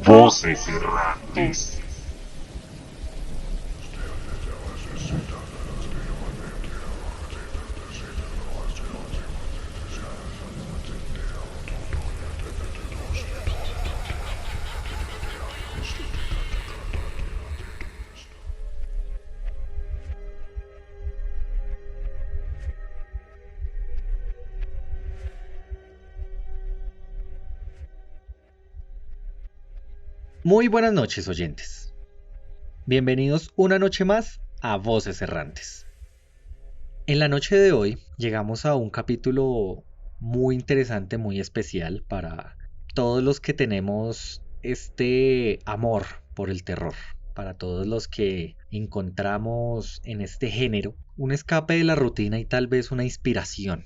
Voces errantes. Muy buenas noches, oyentes. Bienvenidos una noche más a Voces Errantes. En la noche de hoy llegamos a un capítulo muy interesante, muy especial para todos los que tenemos este amor por el terror, para todos los que encontramos en este género un escape de la rutina y tal vez una inspiración.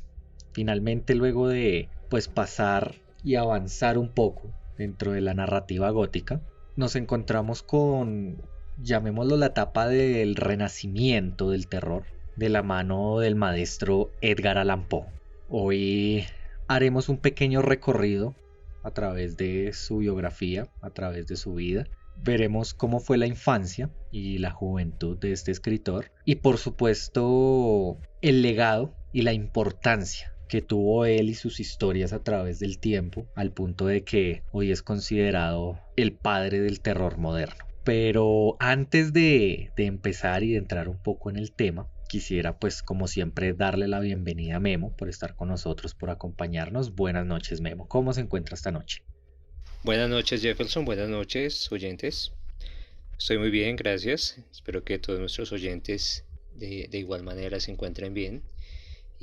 Finalmente, luego de pasar y avanzar un poco dentro de la narrativa gótica, nos encontramos con, llamémoslo, la etapa del renacimiento del terror de la mano del maestro Edgar Allan Poe. Hoy haremos un pequeño recorrido a través de su biografía, a través de su vida. Veremos cómo fue la infancia y la juventud de este escritor y por supuesto el legado y la importancia que tuvo él y sus historias a través del tiempo, al punto de que hoy es considerado el padre del terror moderno. Pero antes de empezar y de entrar un poco en el tema, quisiera como siempre darle la bienvenida a Memo por estar con nosotros, por acompañarnos. Buenas noches, Memo. ¿Cómo se encuentra esta noche? Buenas noches, Jefferson. Buenas noches, oyentes. Estoy muy bien, gracias. Espero que todos nuestros oyentes de igual manera se encuentren bien.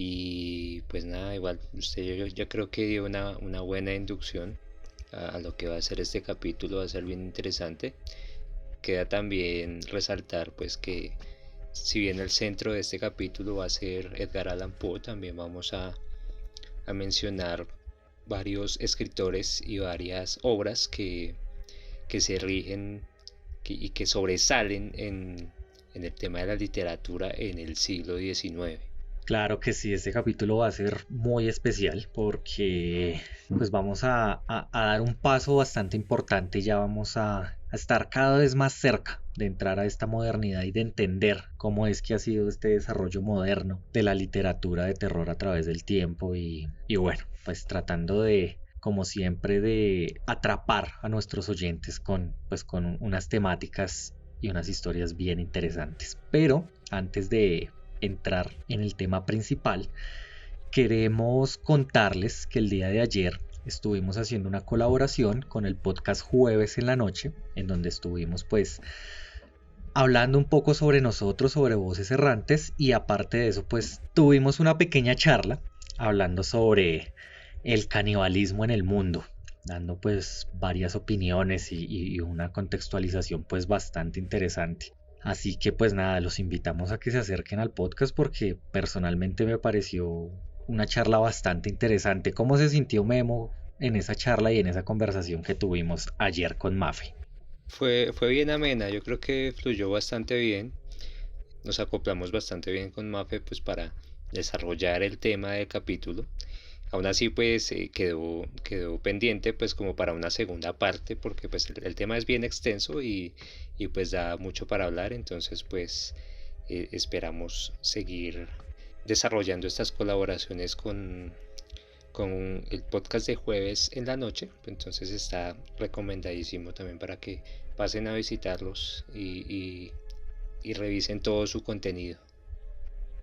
Y pues nada, igual usted yo ya creo que dio una buena inducción a lo que va a ser este capítulo. Va a ser bien interesante. Queda también resaltar pues que si bien el centro de este capítulo va a ser Edgar Allan Poe, también vamos a mencionar varios escritores y varias obras que se rigen y que sobresalen en el tema de la literatura en el siglo XIX. Claro que sí, este capítulo va a ser muy especial porque vamos a dar un paso bastante importante y ya vamos a estar cada vez más cerca de entrar a esta modernidad y de entender cómo es que ha sido este desarrollo moderno de la literatura de terror a través del tiempo y bueno, pues tratando de, como siempre, de atrapar a nuestros oyentes con unas temáticas y unas historias bien interesantes. Pero antes de entrar en el tema principal, queremos contarles que el día de ayer estuvimos haciendo una colaboración con el podcast Jueves en la Noche, en donde estuvimos hablando un poco sobre nosotros, sobre Voces Errantes, y aparte de eso tuvimos una pequeña charla hablando sobre el canibalismo en el mundo, dando varias opiniones y una contextualización bastante interesante. Así que nada, los invitamos a que se acerquen al podcast porque personalmente me pareció una charla bastante interesante. ¿Cómo se sintió Memo en esa charla y en esa conversación que tuvimos ayer con Mafe? Fue bien amena, yo creo que fluyó bastante bien. Nos acoplamos bastante bien con Mafe pues para desarrollar el tema del capítulo. Aún así pues quedó pendiente pues como para una segunda parte porque pues el tema es bien extenso y pues da mucho para hablar. Entonces pues esperamos seguir desarrollando estas colaboraciones con el podcast de Jueves en la Noche. Entonces está recomendadísimo también para que pasen a visitarlos y revisen todo su contenido.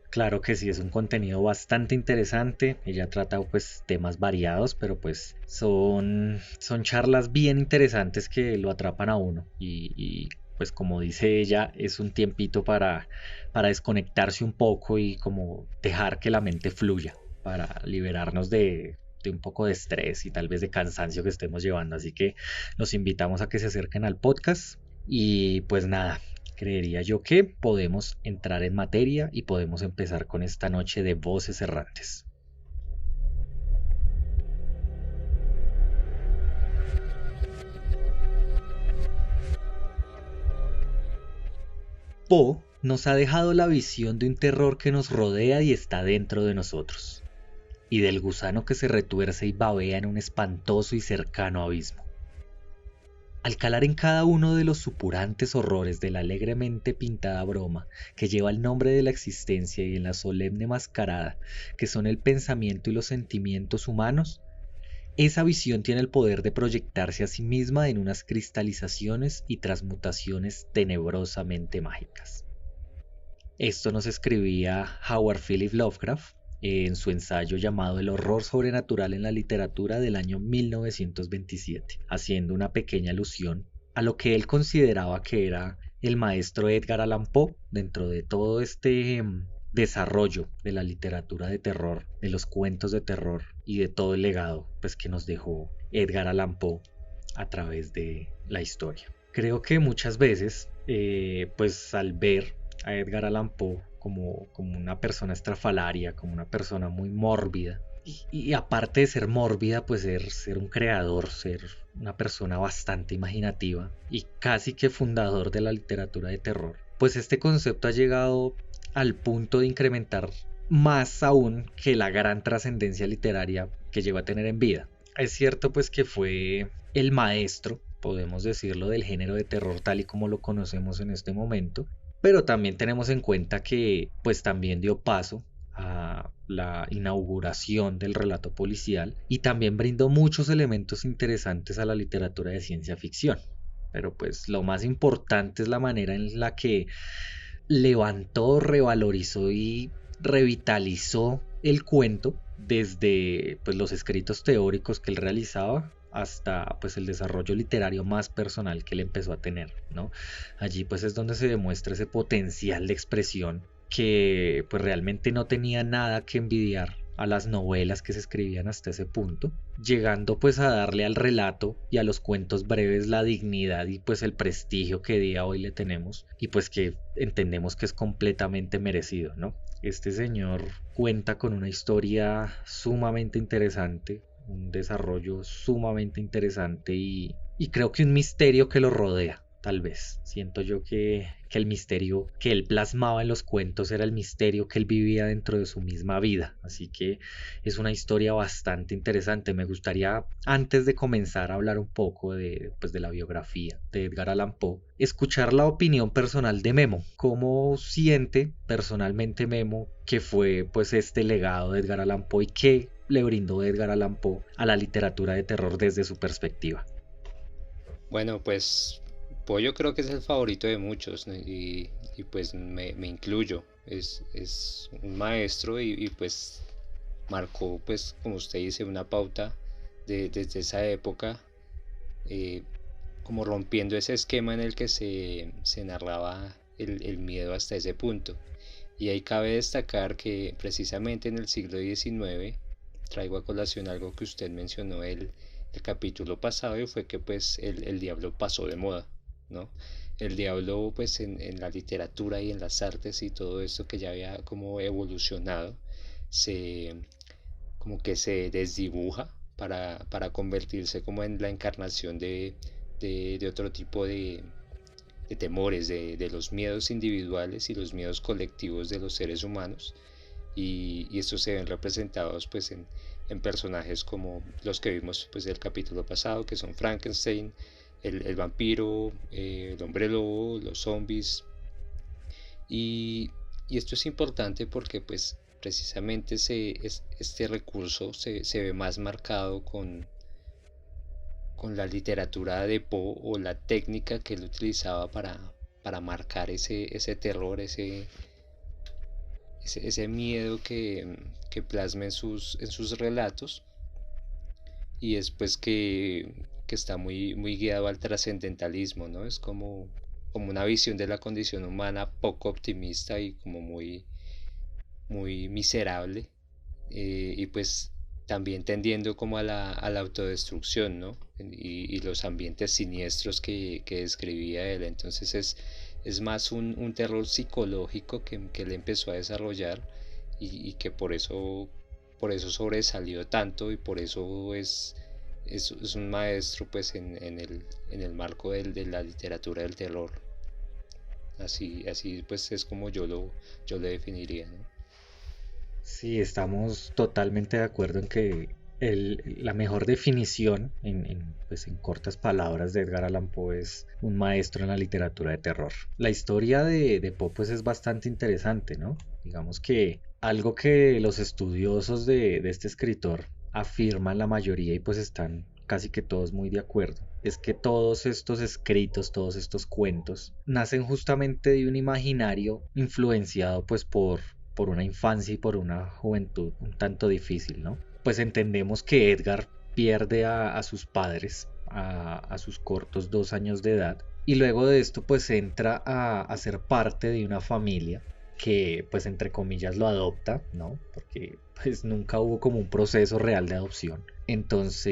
Claro que sí, es un contenido bastante interesante. Ella trata temas variados, pero son charlas bien interesantes que lo atrapan a uno. Y como dice ella, es un tiempito para desconectarse un poco y como dejar que la mente fluya, para liberarnos de un poco de estrés y tal vez de cansancio que estemos llevando. Así que los invitamos a que se acerquen al podcast. Y pues nada, creería yo que podemos entrar en materia y podemos empezar con esta noche de Voces Errantes. Poe nos ha dejado la visión de un terror que nos rodea y está dentro de nosotros, y del gusano que se retuerce y babea en un espantoso y cercano abismo. Al calar en cada uno de los supurantes horrores de la alegremente pintada broma que lleva el nombre de la existencia y en la solemne mascarada que son el pensamiento y los sentimientos humanos, esa visión tiene el poder de proyectarse a sí misma en unas cristalizaciones y transmutaciones tenebrosamente mágicas. Esto nos escribía Howard Phillips Lovecraft en su ensayo llamado El horror sobrenatural en la literatura del año 1927, haciendo una pequeña alusión a lo que él consideraba que era el maestro Edgar Allan Poe dentro de todo este desarrollo de la literatura de terror, de los cuentos de terror y de todo el legado pues, que nos dejó Edgar Allan Poe a través de la historia. Creo que muchas veces, pues al ver a Edgar Allan Poe como una persona estrafalaria, como una persona muy mórbida, y aparte de ser mórbida, pues ser un creador, ser una persona bastante imaginativa y casi que fundador de la literatura de terror, pues este concepto ha llegado al punto de incrementar más aún que la gran trascendencia literaria que llegó a tener en vida. Es cierto pues que fue el maestro, podemos decirlo, del género de terror tal y como lo conocemos en este momento, pero también tenemos en cuenta que pues también dio paso a la inauguración del relato policial y también brindó muchos elementos interesantes a la literatura de ciencia ficción. Pero pues lo más importante es la manera en la que levantó, revalorizó y revitalizó el cuento desde pues, los escritos teóricos que él realizaba hasta pues el desarrollo literario más personal que él empezó a tener, ¿no? Allí pues es donde se demuestra ese potencial de expresión que pues realmente no tenía nada que envidiar a las novelas que se escribían hasta ese punto, llegando pues a darle al relato y a los cuentos breves la dignidad y pues el prestigio que día hoy le tenemos y pues que entendemos que es completamente merecido, ¿no? Este señor cuenta con una historia sumamente interesante, un desarrollo sumamente interesante y creo que un misterio que lo rodea. Tal vez. Siento yo que el misterio que él plasmaba en los cuentos era el misterio que él vivía dentro de su misma vida. Así que es una historia bastante interesante. Me gustaría, antes de comenzar a hablar un poco pues, de la biografía de Edgar Allan Poe, escuchar la opinión personal de Memo. ¿Cómo siente personalmente Memo que fue pues este legado de Edgar Allan Poe y qué le brindó Edgar Allan Poe a la literatura de terror desde su perspectiva? Bueno, pues Pollo creo que es el favorito de muchos, ¿no? Y pues me incluyo. Es un maestro y pues marcó, pues como usted dice, una pauta desde esa época, eh, como rompiendo ese esquema en el que se narraba el miedo hasta ese punto. Y ahí cabe destacar que precisamente en el siglo XIX, traigo a colación algo que usted mencionó el capítulo pasado, y fue que pues el diablo pasó de moda, ¿no? El diablo pues en la literatura y en las artes y todo esto que ya había como evolucionado, se como que se desdibuja para convertirse como en la encarnación de otro tipo de temores, de los miedos individuales y los miedos colectivos de los seres humanos, y estos se ven representados pues en personajes como los que vimos pues del capítulo pasado, que son Frankenstein, el vampiro, el hombre lobo, los zombies, y esto es importante porque pues precisamente este recurso se ve más marcado con la literatura de Poe, o la técnica que él utilizaba para marcar ese terror, ese miedo que plasma en sus relatos, y es pues que está muy guiado al trascendentalismo, ¿no? Es como una visión de la condición humana poco optimista y como muy miserable, y pues también tendiendo como a la autodestrucción, ¿no? Y los ambientes siniestros que describía él. Entonces es más un terror psicológico que él empezó a desarrollar, y que por eso sobresalió tanto, y por eso es un maestro pues en el marco de la literatura del terror. Así pues es como yo lo definiría, ¿no? Sí, estamos totalmente de acuerdo en que la mejor definición pues en cortas palabras de Edgar Allan Poe es un maestro en la literatura de terror. La historia de Poe pues es bastante interesante, ¿no? Digamos que algo que los estudiosos de este escritor afirman la mayoría y pues están casi que todos muy de acuerdo, es que todos estos escritos, todos estos cuentos, nacen justamente de un imaginario influenciado pues por una infancia y por una juventud un tanto difícil, ¿no? Pues entendemos que Edgar pierde a sus padres a sus cortos 2 años de edad y luego de esto pues entra a ser parte de una familia que pues entre comillas lo adopta, ¿no? Porque pues nunca hubo como un proceso real de adopción. Entonces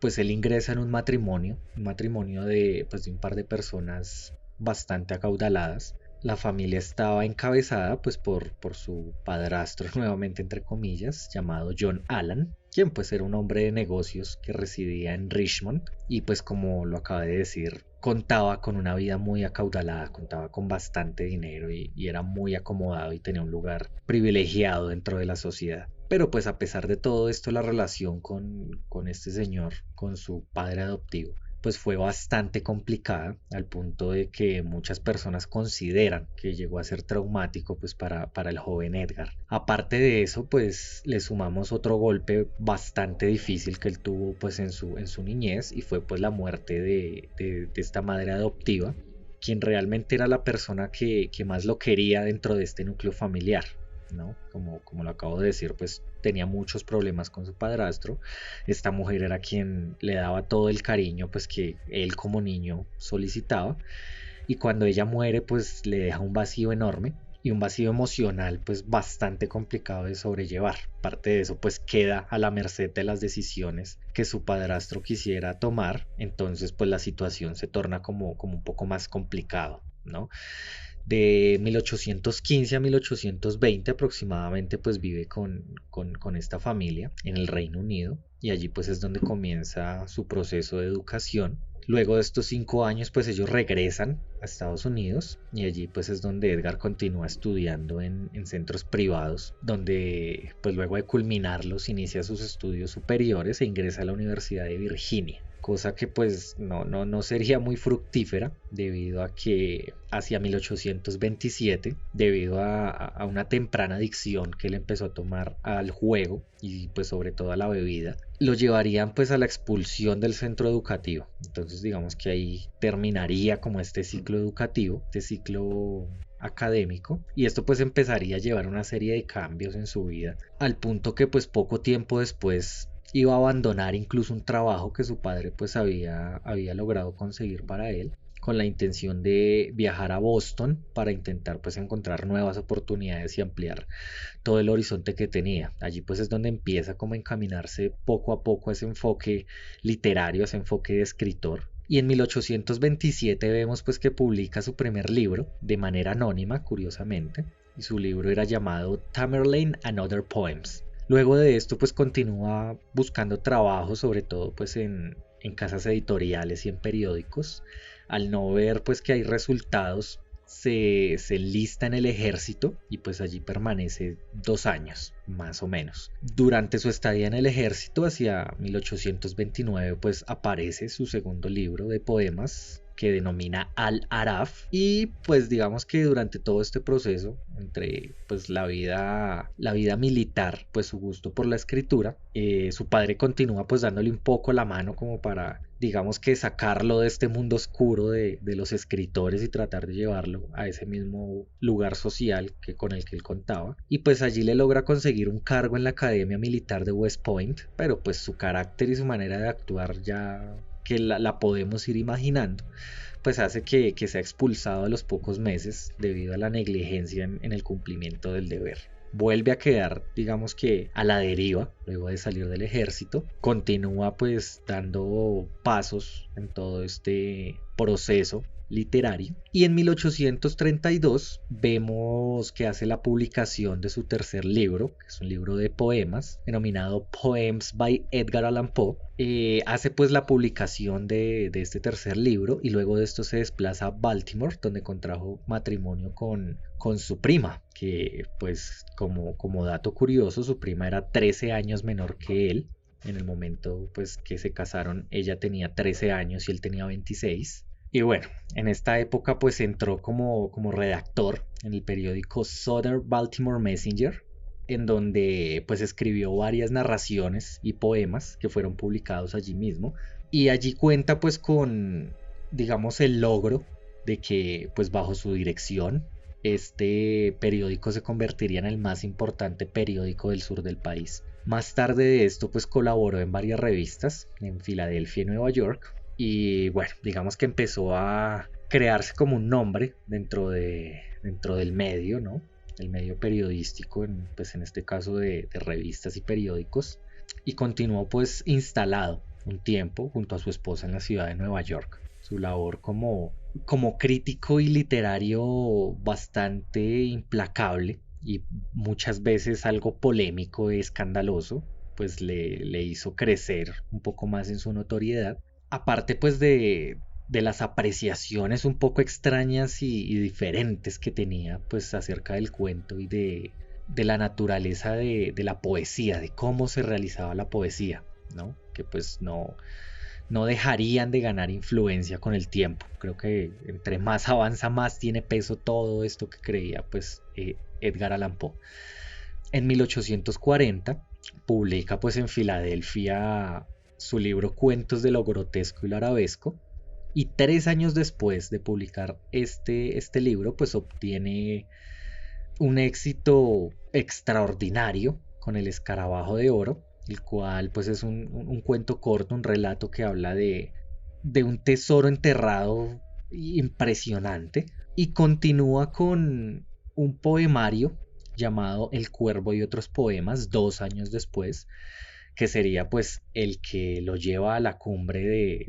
pues él ingresa en un matrimonio de pues de un par de personas bastante acaudaladas. La familia estaba encabezada pues por su padrastro, nuevamente entre comillas, llamado John Allan, quien pues era un hombre de negocios que residía en Richmond y pues como lo acabé de decir, contaba con una vida muy acaudalada, contaba con bastante dinero y era muy acomodado y tenía un lugar privilegiado dentro de la sociedad. Pero pues a pesar de todo esto, la relación con este señor, con su padre adoptivo, pues fue bastante complicada al punto de que muchas personas consideran que llegó a ser traumático pues para el joven Edgar. Aparte de eso pues le sumamos otro golpe bastante difícil que él tuvo pues en su niñez y fue pues la muerte de esta madre adoptiva, quien realmente era la persona que más lo quería dentro de este núcleo familiar, ¿no? Como lo acabo de decir, pues tenía muchos problemas con su padrastro. Esta mujer era quien le daba todo el cariño pues que él como niño solicitaba y cuando ella muere pues le deja un vacío enorme y un vacío emocional pues bastante complicado de sobrellevar. Parte de eso pues queda a la merced de las decisiones que su padrastro quisiera tomar, entonces pues la situación se torna como un poco más complicado, ¿no? De 1815 a 1820 aproximadamente pues vive con esta familia en el Reino Unido y allí pues es donde comienza su proceso de educación. Luego de estos 5 años pues ellos regresan a Estados Unidos y allí pues es donde Edgar continúa estudiando en centros privados, donde pues luego de culminarlos inicia sus estudios superiores e ingresa a la Universidad de Virginia, cosa que pues no sería muy fructífera debido a que hacia 1827, debido a una temprana adicción que él empezó a tomar al juego y pues sobre todo a la bebida, lo llevarían pues a la expulsión del centro educativo. Entonces digamos que ahí terminaría como este ciclo educativo, este ciclo académico y esto pues empezaría a llevar una serie de cambios en su vida al punto que pues poco tiempo después iba a abandonar incluso un trabajo que su padre pues había logrado conseguir para él con la intención de viajar a Boston para intentar pues encontrar nuevas oportunidades y ampliar todo el horizonte que tenía. Allí pues es donde empieza como a encaminarse poco a poco ese enfoque literario, ese enfoque de escritor. Y en 1827 vemos pues que publica su primer libro de manera anónima, curiosamente, y su libro era llamado Tamerlane and Other Poems. Luego de esto pues continúa buscando trabajo, sobre todo pues en casas editoriales y en periódicos. Al no ver pues que hay resultados, se lista en el ejército y pues allí permanece 2 años más o menos. Durante su estadía en el ejército hacia 1829 pues aparece su segundo libro de poemas que denomina Al-Araf y pues digamos que durante todo este proceso entre pues la vida militar, pues su gusto por la escritura, su padre continúa pues dándole un poco la mano como para digamos que sacarlo de este mundo oscuro de los escritores y tratar de llevarlo a ese mismo lugar social con el que él contaba y pues allí le logra conseguir un cargo en la Academia Militar de West Point, pero pues su carácter y su manera de actuar ya que la podemos ir imaginando, pues hace que sea expulsado a los pocos meses debido a la negligencia en el cumplimiento del deber. Vuelve a quedar, digamos que a la deriva luego de salir del ejército, continúa pues dando pasos en todo este proceso literario. Y en 1832 vemos que hace la publicación de su tercer libro, que es un libro de poemas denominado Poems by Edgar Allan Poe. Hace pues la publicación de este tercer libro y luego de esto se desplaza a Baltimore, donde contrajo matrimonio con su prima, que pues como dato curioso, su prima era 13 años menor que él. En el momento pues que se casaron, ella tenía 13 años y él tenía 26. Y bueno, en esta época pues entró como redactor en el periódico Southern Baltimore Messenger, en donde pues escribió varias narraciones y poemas que fueron publicados allí mismo. Y allí cuenta pues con, digamos, el logro de que pues bajo su dirección este periódico se convertiría en el más importante periódico del sur del país. Más tarde de esto pues colaboró en varias revistas en Filadelfia y Nueva York. Y bueno, digamos que empezó a crearse como un nombre dentro del medio, ¿no? El medio periodístico, pues en este caso de revistas y periódicos. Y continuó pues instalado un tiempo junto a su esposa en la ciudad de Nueva York. Su labor como crítico y literario bastante implacable y muchas veces algo polémico y escandaloso, pues le hizo crecer un poco más en su notoriedad. Aparte pues de las apreciaciones un poco extrañas y diferentes que tenía pues acerca del cuento y de la naturaleza de la poesía, de cómo se realizaba la poesía, ¿no? Que pues no dejarían de ganar influencia con el tiempo. Creo que entre más avanza, más tiene peso todo esto que creía pues Edgar Allan Poe. En 1840 publica pues en Filadelfia su libro Cuentos de lo grotesco y lo arabesco, y 3 años después de publicar este libro pues obtiene un éxito extraordinario con El escarabajo de oro, el cual pues es un cuento corto, un relato que habla de un tesoro enterrado impresionante, y continúa con un poemario llamado El cuervo y otros poemas 2 años después, que sería pues el que lo lleva a la cumbre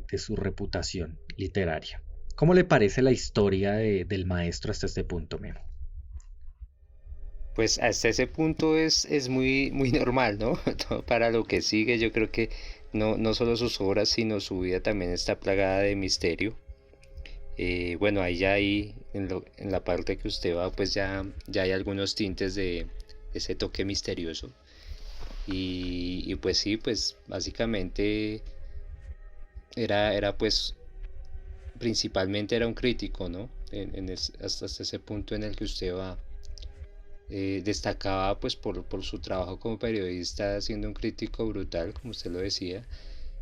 de su reputación literaria. ¿Cómo le parece la historia del maestro hasta este punto, Memo? Pues hasta ese punto es muy, muy normal, ¿no? Para lo que sigue, yo creo que no solo sus obras, sino su vida también está plagada de misterio. Bueno, ahí ya hay, en la parte que usted va, pues ya hay algunos tintes de ese toque misterioso. Y pues sí, pues básicamente era pues principalmente era un crítico, ¿no? Hasta ese punto en el que usted va. Destacaba pues por su trabajo como periodista, siendo un crítico brutal, como usted lo decía,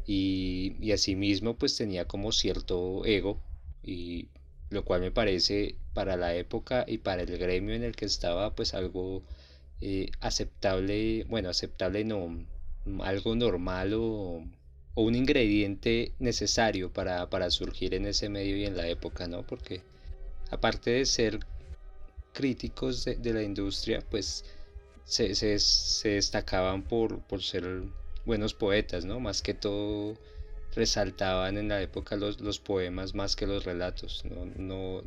y asimismo pues tenía como cierto ego, y lo cual me parece para la época y para el gremio en el que estaba pues algo aceptable, bueno, aceptable no, algo normal o un ingrediente necesario para surgir en ese medio y en la época, ¿no? Porque aparte de ser críticos de la industria, pues se destacaban por ser buenos poetas, ¿no? Más que todo resaltaban en la época los poemas más que los relatos.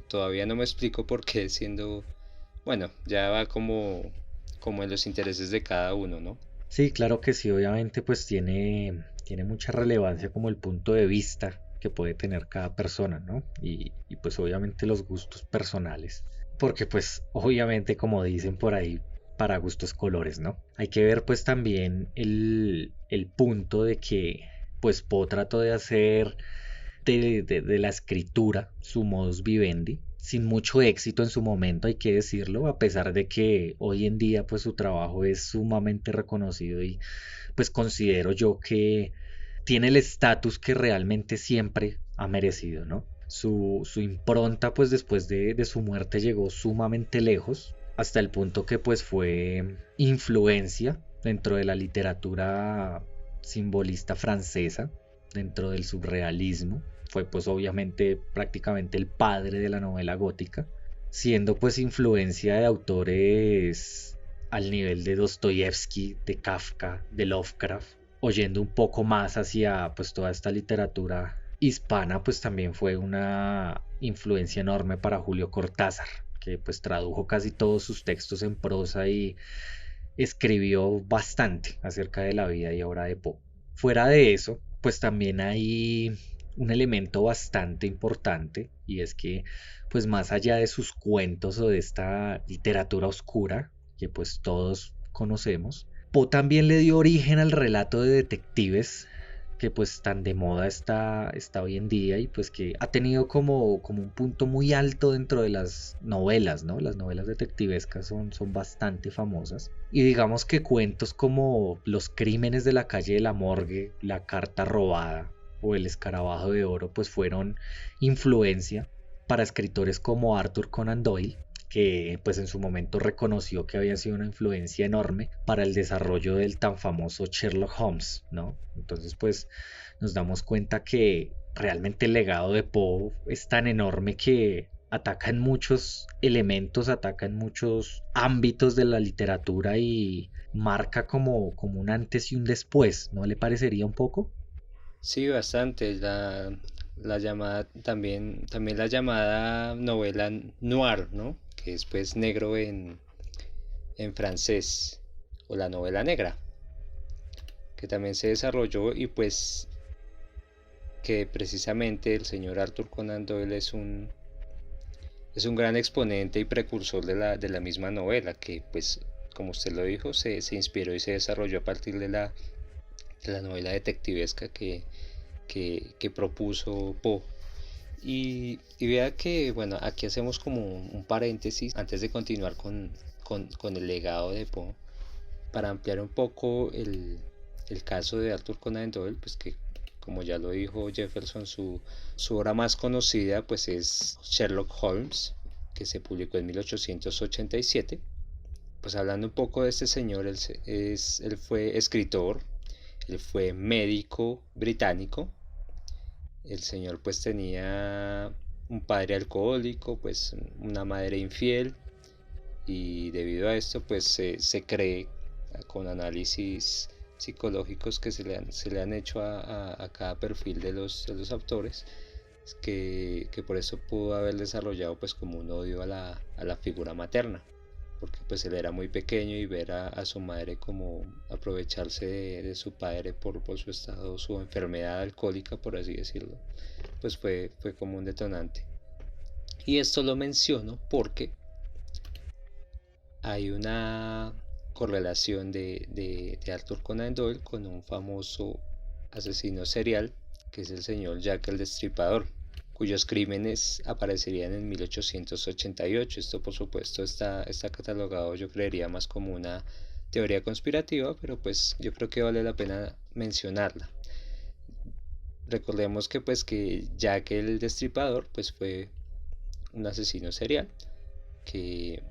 Todavía no me explico por qué, siendo, bueno, ya va como en los intereses de cada uno, ¿no? Sí, claro que sí, obviamente pues tiene mucha relevancia como el punto de vista que puede tener cada persona, ¿no? Y pues obviamente los gustos personales, porque pues obviamente como dicen por ahí, para gustos colores, ¿no? Hay que ver pues también el punto de que pues Poe trató de hacer de la escritura su modus vivendi, sin mucho éxito en su momento, hay que decirlo, a pesar de que hoy en día pues su trabajo es sumamente reconocido y pues considero yo que tiene el estatus que realmente siempre ha merecido, ¿no? Su impronta pues después de su muerte llegó sumamente lejos, hasta el punto que pues fue influencia dentro de la literatura simbolista francesa, dentro del surrealismo. Fue pues obviamente prácticamente el padre de la novela gótica, siendo pues influencia de autores al nivel de Dostoyevsky, de Kafka, de Lovecraft, oyendo un poco más hacia pues toda esta literatura hispana, pues también fue una influencia enorme para Julio Cortázar, que pues tradujo casi todos sus textos en prosa y escribió bastante acerca de la vida y obra de Poe. Fuera de eso, pues también hay un elemento bastante importante y es que pues más allá de sus cuentos o de esta literatura oscura que pues todos conocemos, Poe también le dio origen al relato de detectives que pues tan de moda está hoy en día y pues que ha tenido como un punto muy alto dentro de las novelas, ¿no? Las novelas detectivescas son bastante famosas. Y digamos que cuentos como Los crímenes de la calle de la morgue, La carta robada o El escarabajo de oro pues fueron influencia para escritores como Arthur Conan Doyle, que pues en su momento reconoció que había sido una influencia enorme para el desarrollo del tan famoso Sherlock Holmes, ¿no? Entonces pues nos damos cuenta que realmente el legado de Poe es tan enorme que ataca en muchos elementos, ataca en muchos ámbitos de la literatura y marca como un antes y un después, ¿no le parecería un poco? Sí, bastante. La llamada, también la llamada novela noir, ¿no? Que es pues negro en francés, o la novela negra, que también se desarrolló y pues que precisamente el señor Arthur Conan Doyle es un gran exponente y precursor de la misma novela, que pues como usted lo dijo, se inspiró y se desarrolló a partir de la novela detectivesca que propuso Poe. Y vea que, bueno, aquí hacemos como un paréntesis antes de continuar con el legado de Poe, para ampliar un poco el caso de Arthur Conan Doyle, pues que como ya lo dijo Jefferson, su obra más conocida pues es Sherlock Holmes, que se publicó en 1887. Pues hablando un poco de este señor, él fue escritor, él fue médico británico. El señor pues tenía un padre alcohólico, pues una madre infiel, y debido a esto pues se cree, con análisis psicológicos que se le han hecho a cada perfil de los autores, que por eso pudo haber desarrollado pues como un odio a la figura materna, porque pues él era muy pequeño y ver a su madre como aprovecharse de su padre por su estado, su enfermedad alcohólica, por así decirlo, pues fue como un detonante. Y esto lo menciono porque hay una correlación de Arthur Conan Doyle con un famoso asesino serial, que es el señor Jack el Destripador, cuyos crímenes aparecerían en 1888. Esto por supuesto está catalogado, yo creería, más como una teoría conspirativa, pero pues yo creo que vale la pena mencionarla. Recordemos que pues que Jack el Destripador pues fue un asesino serial que,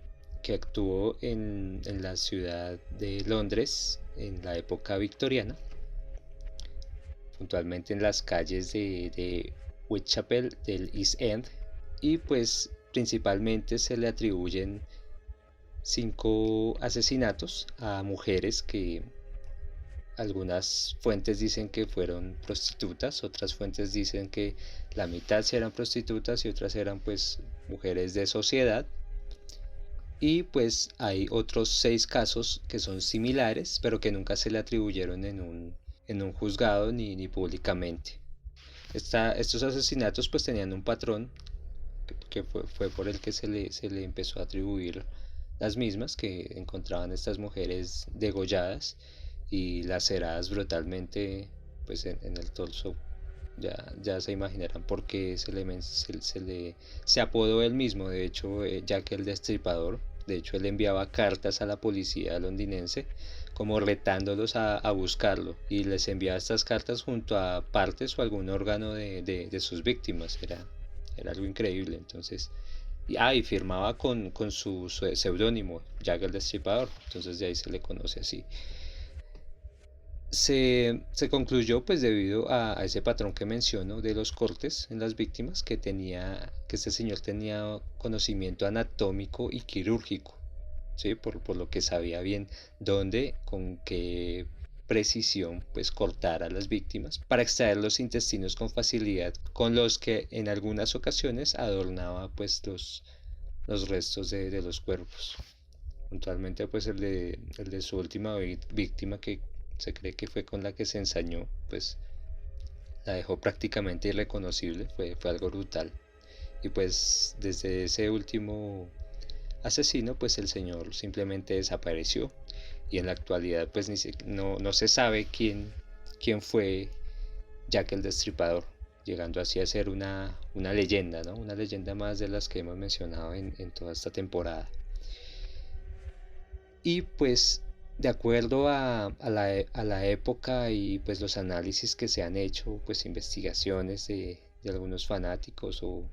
que actuó en la ciudad de Londres en la época victoriana, puntualmente en las calles de Whitechapel del East End, y pues principalmente se le atribuyen 5 asesinatos a mujeres que algunas fuentes dicen que fueron prostitutas, otras fuentes dicen que la mitad sí eran prostitutas y otras eran pues mujeres de sociedad. Y pues hay otros 6 casos que son similares, pero que nunca se le atribuyeron en un juzgado ni públicamente. Estos asesinatos pues tenían un patrón que fue por el que se le empezó a atribuir las mismas, que encontraban estas mujeres degolladas y laceradas brutalmente pues en el torso. Ya se imaginarán por qué se apodó él mismo. De hecho, Jack el Destripador, de hecho él enviaba cartas a la policía londinense como retándolos a buscarlo, y les enviaba estas cartas junto a partes o algún órgano de sus víctimas. Era algo increíble. Entonces, y firmaba con su seudónimo, Jack el Destripador, entonces de ahí se le conoce así. Se concluyó pues debido a ese patrón que menciono de los cortes en las víctimas, que este señor tenía conocimiento anatómico y quirúrgico, ¿sí? Por lo que sabía bien dónde, con qué precisión pues cortar a las víctimas para extraer los intestinos con facilidad, con los que en algunas ocasiones adornaba pues los restos de los cuerpos. Puntualmente pues el de su última víctima, que se cree que fue con la que se ensañó, pues la dejó prácticamente irreconocible. Fue algo brutal. Y pues desde ese último asesino pues el señor simplemente desapareció, y en la actualidad pues no se sabe quién fue Jack el Destripador, llegando así a ser una leyenda, ¿no? Una leyenda más de las que hemos mencionado en toda esta temporada. Y pues de acuerdo a la época y pues los análisis que se han hecho, pues investigaciones de algunos fanáticos o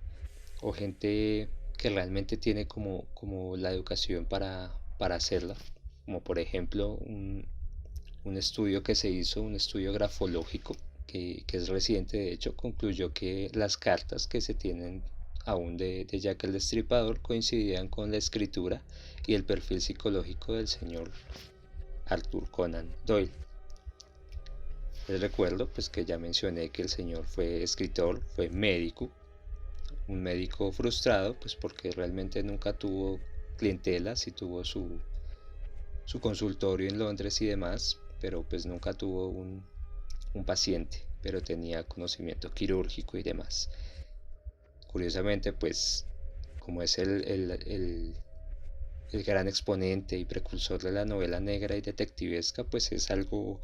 gente que realmente tiene como la educación para hacerla, como por ejemplo un estudio que se hizo, un estudio grafológico que es reciente, de hecho, concluyó que las cartas que se tienen aún de Jack el Destripador coincidían con la escritura y el perfil psicológico del señor Arthur Conan Doyle. Les recuerdo pues que ya mencioné que el señor fue escritor, fue médico, un médico frustrado pues porque realmente nunca tuvo clientela, sí tuvo su consultorio en Londres y demás, pero pues nunca tuvo un paciente, pero tenía conocimiento quirúrgico y demás. Curiosamente pues como es el gran exponente y precursor de la novela negra y detectivesca, pues es algo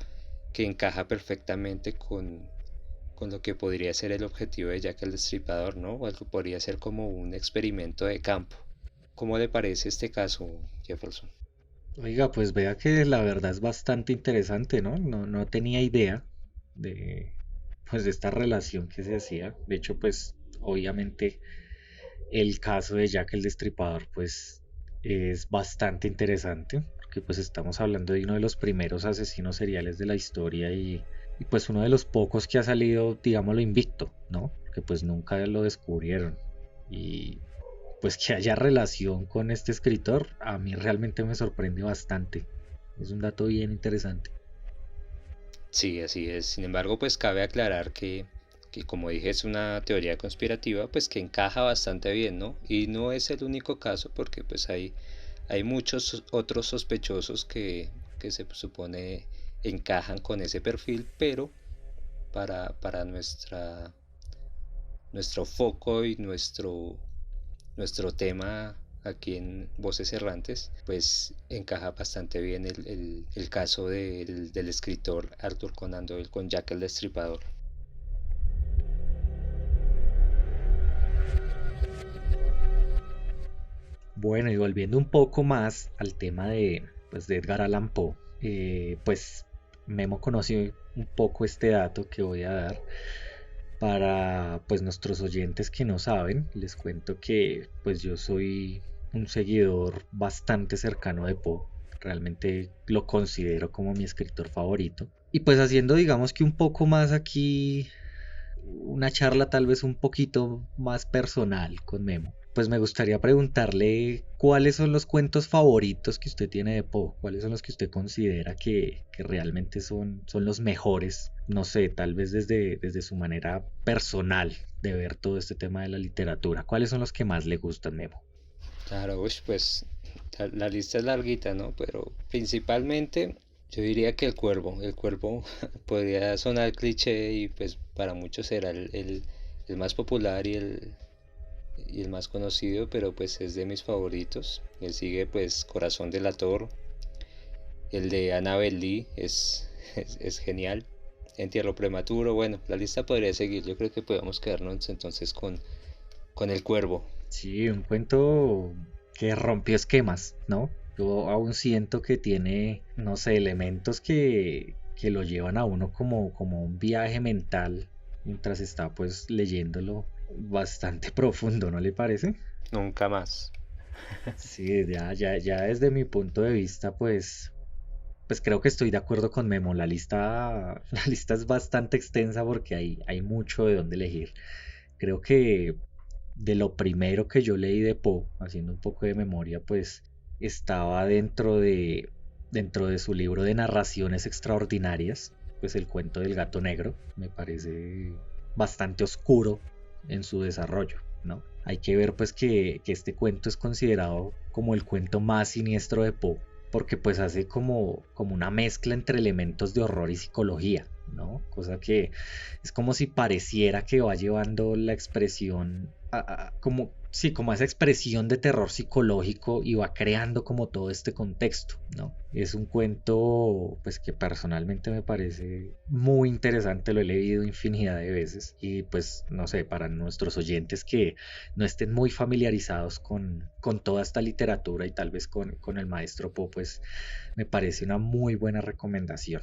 que encaja perfectamente con lo que podría ser el objetivo de Jack el Destripador, ¿no? O algo podría ser como un experimento de campo. ¿Cómo le parece este caso, Jefferson? Oiga, pues vea que la verdad es bastante interesante, ¿no? No tenía idea de, pues, de esta relación que se hacía. De hecho, pues, obviamente el caso de Jack el Destripador, pues, es bastante interesante, porque pues estamos hablando de uno de los primeros asesinos seriales de la historia y pues uno de los pocos que ha salido, digámoslo, invicto, ¿no? Que pues nunca lo descubrieron. Y pues que haya relación con este escritor, a mí realmente me sorprende bastante. Es un dato bien interesante. Sí, así es. Sin embargo, pues cabe aclarar que como dije es una teoría conspirativa, pues que encaja bastante bien, ¿no? Y no es el único caso porque pues hay muchos otros sospechosos que se supone encajan con ese perfil, pero para nuestro foco y nuestro tema aquí en Voces Errantes, pues encaja bastante bien el caso del escritor Arthur Conan Doyle con Jack el Destripador. Bueno, y volviendo un poco más al tema pues, de Edgar Allan Poe, pues Memo conoció un poco este dato que voy a dar para pues nuestros oyentes que no saben. Les cuento que pues yo soy un seguidor bastante cercano de Poe. Realmente lo considero como mi escritor favorito. Y pues haciendo digamos que un poco más aquí una charla tal vez un poquito más personal con Memo, pues me gustaría preguntarle cuáles son los cuentos favoritos que usted tiene de Poe, cuáles son los que usted considera que realmente son los mejores, no sé, tal vez desde su manera personal de ver todo este tema de la literatura, cuáles son los que más le gustan, Memo. Claro, pues la lista es larguita, ¿no? Pero principalmente yo diría que el cuervo podría sonar cliché y pues para muchos será el más popular y el más conocido, pero pues es de mis favoritos. Le sigue pues Corazón del Ator, el de Annabel Lee es genial. Entierro prematuro, bueno, la lista podría seguir. Yo creo que podemos quedarnos entonces con el cuervo. Sí, un cuento que rompió esquemas, ¿no? Yo aún siento que tiene, no sé, elementos que lo llevan a uno como un viaje mental mientras está pues leyéndolo bastante profundo, ¿no le parece? Nunca más. Sí, ya desde mi punto de vista, pues creo que estoy de acuerdo con Memo. La lista es bastante extensa porque hay mucho de dónde elegir. Creo que de lo primero que yo leí de Poe, haciendo un poco de memoria, pues estaba dentro de dentro de su libro de narraciones extraordinarias, pues el cuento del gato negro me parece bastante oscuro en su desarrollo, ¿no? Hay que ver pues que este cuento es considerado como el cuento más siniestro de Poe, porque pues hace como una mezcla entre elementos de horror y psicología, ¿no? Cosa que es como si pareciera que va llevando la expresión como, sí, como esa expresión de terror psicológico y va creando como todo este contexto, ¿no? Es un cuento pues que personalmente me parece muy interesante, lo he leído infinidad de veces y pues no sé, para nuestros oyentes que no estén muy familiarizados con toda esta literatura y tal vez con el maestro Poe, pues me parece una muy buena recomendación.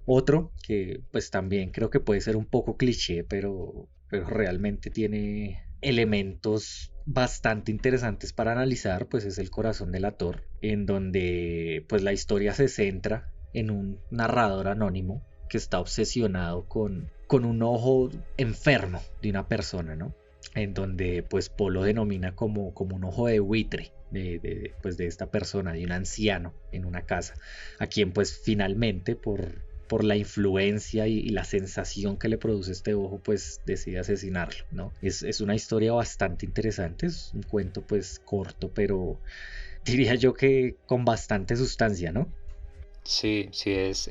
Otro que pues también creo que puede ser un poco cliché, pero realmente tiene elementos bastante interesantes para analizar, pues es El corazón del Ator, en donde pues la historia se centra en un narrador anónimo que está obsesionado con un ojo enfermo de una persona, ¿no? En donde pues Poe lo denomina como un ojo de buitre pues de esta persona, de un anciano en una casa, a quien pues finalmente por la influencia y la sensación que le produce este ojo, pues decide asesinarlo, ¿no? Es una historia bastante interesante, es un cuento pues corto, pero diría yo que con bastante sustancia, ¿no? Sí, sí, es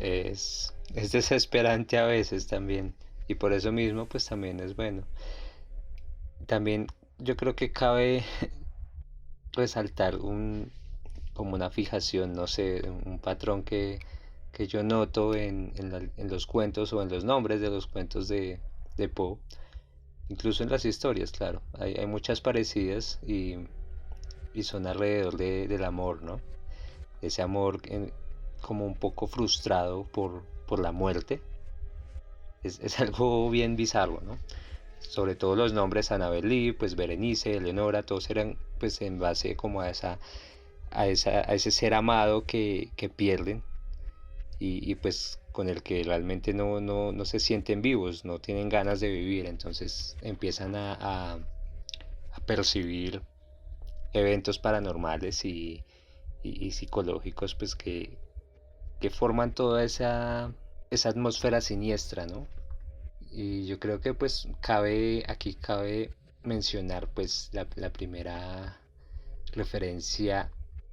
desesperante a veces también. Y por eso mismo, pues también es bueno. También yo creo que cabe resaltar como una fijación, no sé, un patrón que yo noto en los cuentos o en los nombres de los cuentos de Poe, incluso en las historias, claro. Hay muchas parecidas y son alrededor del amor, ¿no? Ese amor como un poco frustrado por la muerte. Es algo bien bizarro, ¿no? Sobre todo los nombres Annabel Lee, pues Berenice, Eleonora, todos eran pues en base como a ese ser amado que pierden y pues con el que realmente no se sienten vivos, no tienen ganas de vivir, entonces empiezan a percibir eventos paranormales y psicológicos pues que forman toda esa atmósfera siniestra, ¿no? Y yo creo que pues aquí cabe mencionar pues la primera referencia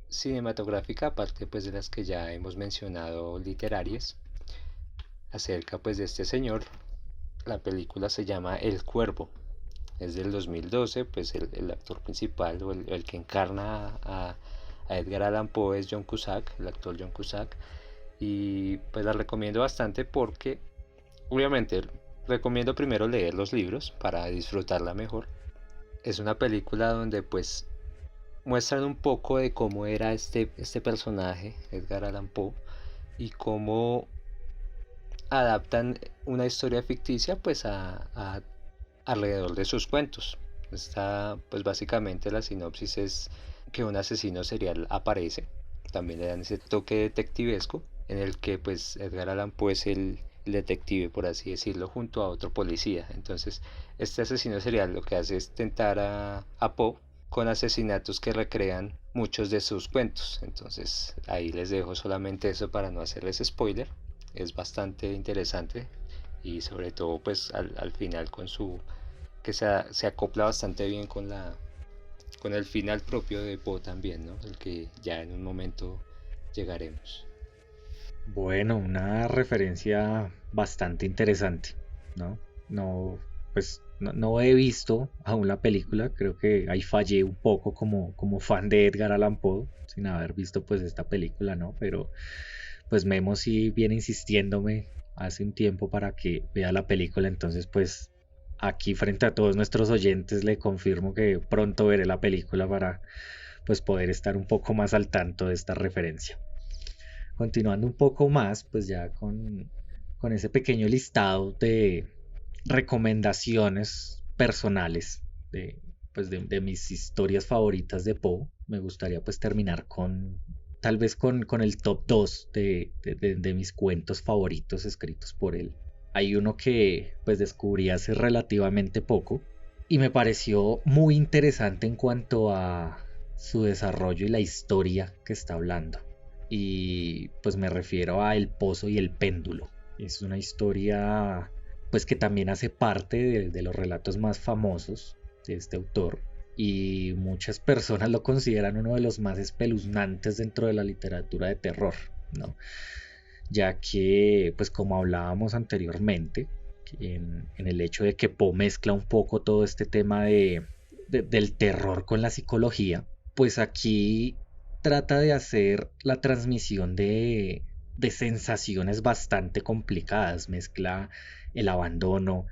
cinematográfica, aparte pues de las que ya hemos mencionado literarias, acerca pues de este señor. La película se llama El Cuervo, es del 2012, pues el actor principal o el que encarna a Edgar Allan Poe es John Cusack, el actor John Cusack, y pues la recomiendo bastante porque obviamente recomiendo primero leer los libros para disfrutarla mejor. Es una película donde pues muestran un poco de cómo era este personaje, Edgar Allan Poe, y cómo adaptan una historia ficticia pues alrededor de sus cuentos. Pues básicamente la sinopsis es que un asesino serial aparece, también le dan ese toque detectivesco, en el que pues Edgar Allan Poe es el detective, por así decirlo, junto a otro policía. Entonces, este asesino serial lo que hace es tentar a Poe con asesinatos que recrean muchos de sus cuentos. Entonces, ahí les dejo solamente eso para no hacerles spoiler. Es bastante interesante y sobre todo pues al final con que se acopla bastante bien con el final propio de Poe también, ¿no? El que ya en un momento llegaremos. Bueno, una referencia bastante interesante, ¿no? No, pues no he visto aún la película, creo que ahí fallé un poco como fan de Edgar Allan Poe, sin haber visto pues esta película, ¿no? Pero pues Memo sí viene insistiéndome hace un tiempo para que vea la película, entonces pues aquí frente a todos nuestros oyentes le confirmo que pronto veré la película para pues poder estar un poco más al tanto de esta referencia. Continuando un poco más, pues ya con ese pequeño listado de recomendaciones personales de mis historias favoritas de Poe, me gustaría pues terminar tal vez con el top 2 de mis cuentos favoritos escritos por él. Hay uno que pues descubrí hace relativamente poco y me pareció muy interesante en cuanto a su desarrollo y la historia que está hablando. y pues me refiero a El Pozo y el Péndulo. Es una historia pues que también hace parte de los relatos más famosos de este autor y muchas personas lo consideran uno de los más espeluznantes dentro de la literatura de terror, ¿no? Ya que, pues como hablábamos anteriormente, en el hecho de que Poe mezcla un poco todo este tema del terror con la psicología, pues aquí trata de hacer la transmisión de sensaciones bastante complicadas, mezcla el abandono,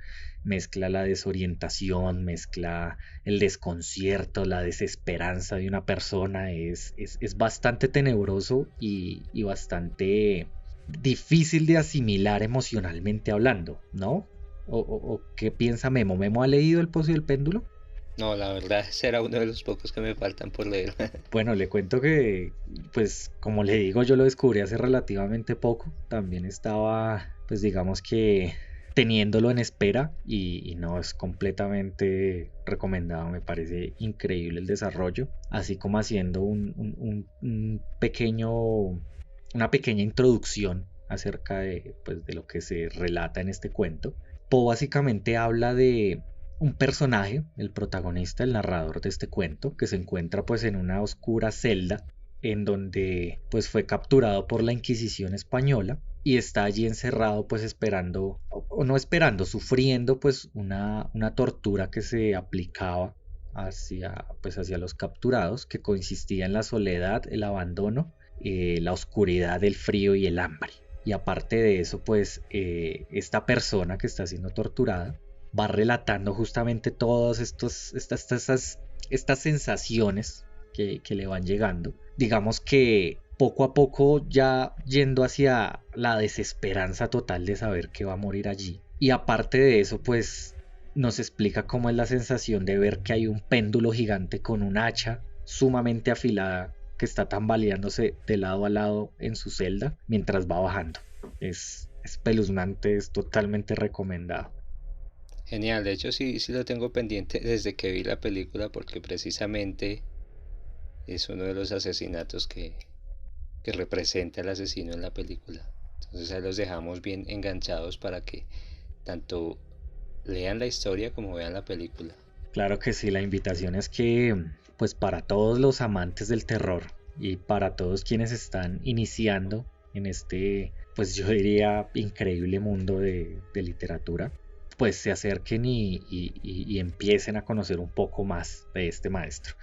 mezcla la desorientación, mezcla el desconcierto, la desesperanza de una persona, es bastante tenebroso y bastante difícil de asimilar emocionalmente hablando, ¿no? ¿O qué piensa Memo? ¿Memo ha leído El Pozo y el Péndulo? No, la verdad será uno de los pocos que me faltan por leer. Bueno, le cuento que, pues como le digo, yo lo descubrí hace relativamente poco. También estaba, pues digamos que teniéndolo en espera y no es completamente recomendado. Me parece increíble el desarrollo, así como haciendo un pequeño, una pequeña introducción acerca de, pues, de lo que se relata en este cuento. Poe básicamente habla de un personaje, el protagonista, el narrador de este cuento, que se encuentra pues en una oscura celda en donde pues fue capturado por la Inquisición española y está allí encerrado pues esperando, o no esperando, sufriendo pues una tortura que se aplicaba hacia los capturados, que consistía en la soledad, el abandono, la oscuridad, el frío y el hambre. Y aparte de eso pues esta persona que está siendo torturada va relatando justamente todas estas sensaciones que le van llegando. Digamos que poco a poco ya yendo hacia la desesperanza total de saber que va a morir allí. Y aparte de eso, pues nos explica cómo es la sensación de ver que hay un péndulo gigante con un hacha sumamente afilada que está tambaleándose de lado a lado en su celda mientras va bajando. Es espeluznante, es totalmente recomendado. Genial, de hecho sí lo tengo pendiente desde que vi la película porque precisamente es uno de los asesinatos que representa el asesino en la película. Entonces ahí los dejamos bien enganchados para que tanto lean la historia como vean la película. Claro que sí, la invitación es que, pues para todos los amantes del terror y para todos quienes están iniciando en este, pues yo diría, increíble mundo de literatura, pues se acerquen y empiecen a conocer un poco más de este maestro.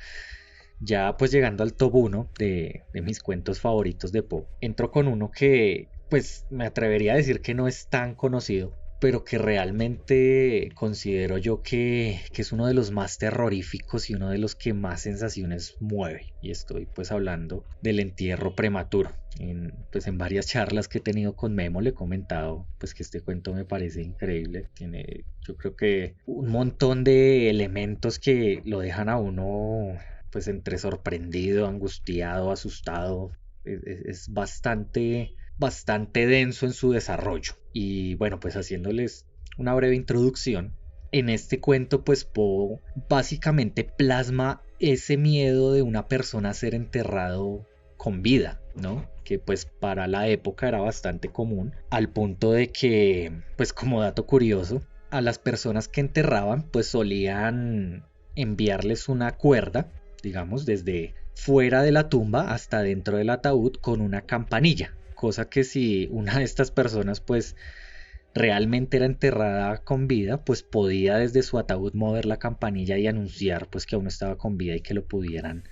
Ya pues llegando al top 1 de mis cuentos favoritos de Poe, entro con uno que pues me atrevería a decir que no es tan conocido, pero que realmente considero yo que es uno de los más terroríficos y uno de los que más sensaciones mueve. Y estoy pues hablando del Entierro Prematuro. Pues en varias charlas que he tenido con Memo le he comentado pues que este cuento me parece increíble. Tiene yo creo que un montón de elementos que lo dejan a uno pues entre sorprendido, angustiado, asustado. Es bastante denso en su desarrollo. Y bueno, pues haciéndoles una breve introducción, en este cuento pues Poe básicamente plasma ese miedo de una persona a ser enterrado con vida, ¿no? Que pues para la época era bastante común, al punto de que, pues como dato curioso, a las personas que enterraban pues solían enviarles una cuerda, digamos, desde fuera de la tumba hasta dentro del ataúd con una campanilla, cosa que si una de estas personas pues realmente era enterrada con vida, pues podía desde su ataúd mover la campanilla y anunciar pues que aún estaba con vida y que lo pudieran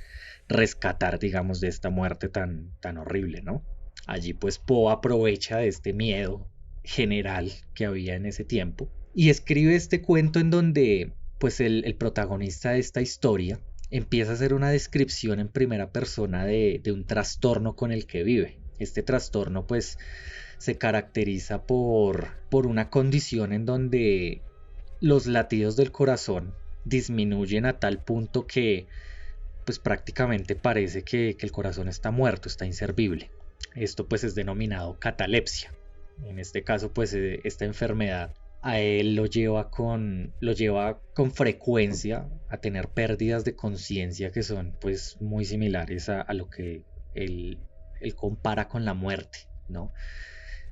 rescatar, digamos, de esta muerte tan horrible, ¿no? Allí pues Poe aprovecha de este miedo general que había en ese tiempo y escribe este cuento en donde pues el protagonista de esta historia empieza a hacer una descripción en primera persona de un trastorno con el que vive. Este trastorno pues se caracteriza por una condición en donde los latidos del corazón disminuyen a tal punto que pues prácticamente parece que el corazón está muerto, está inservible. Esto pues es denominado catalepsia. En este caso pues esta enfermedad a él lo lleva con frecuencia a tener pérdidas de conciencia que son pues muy similares a lo que él él compara con la muerte, ¿no?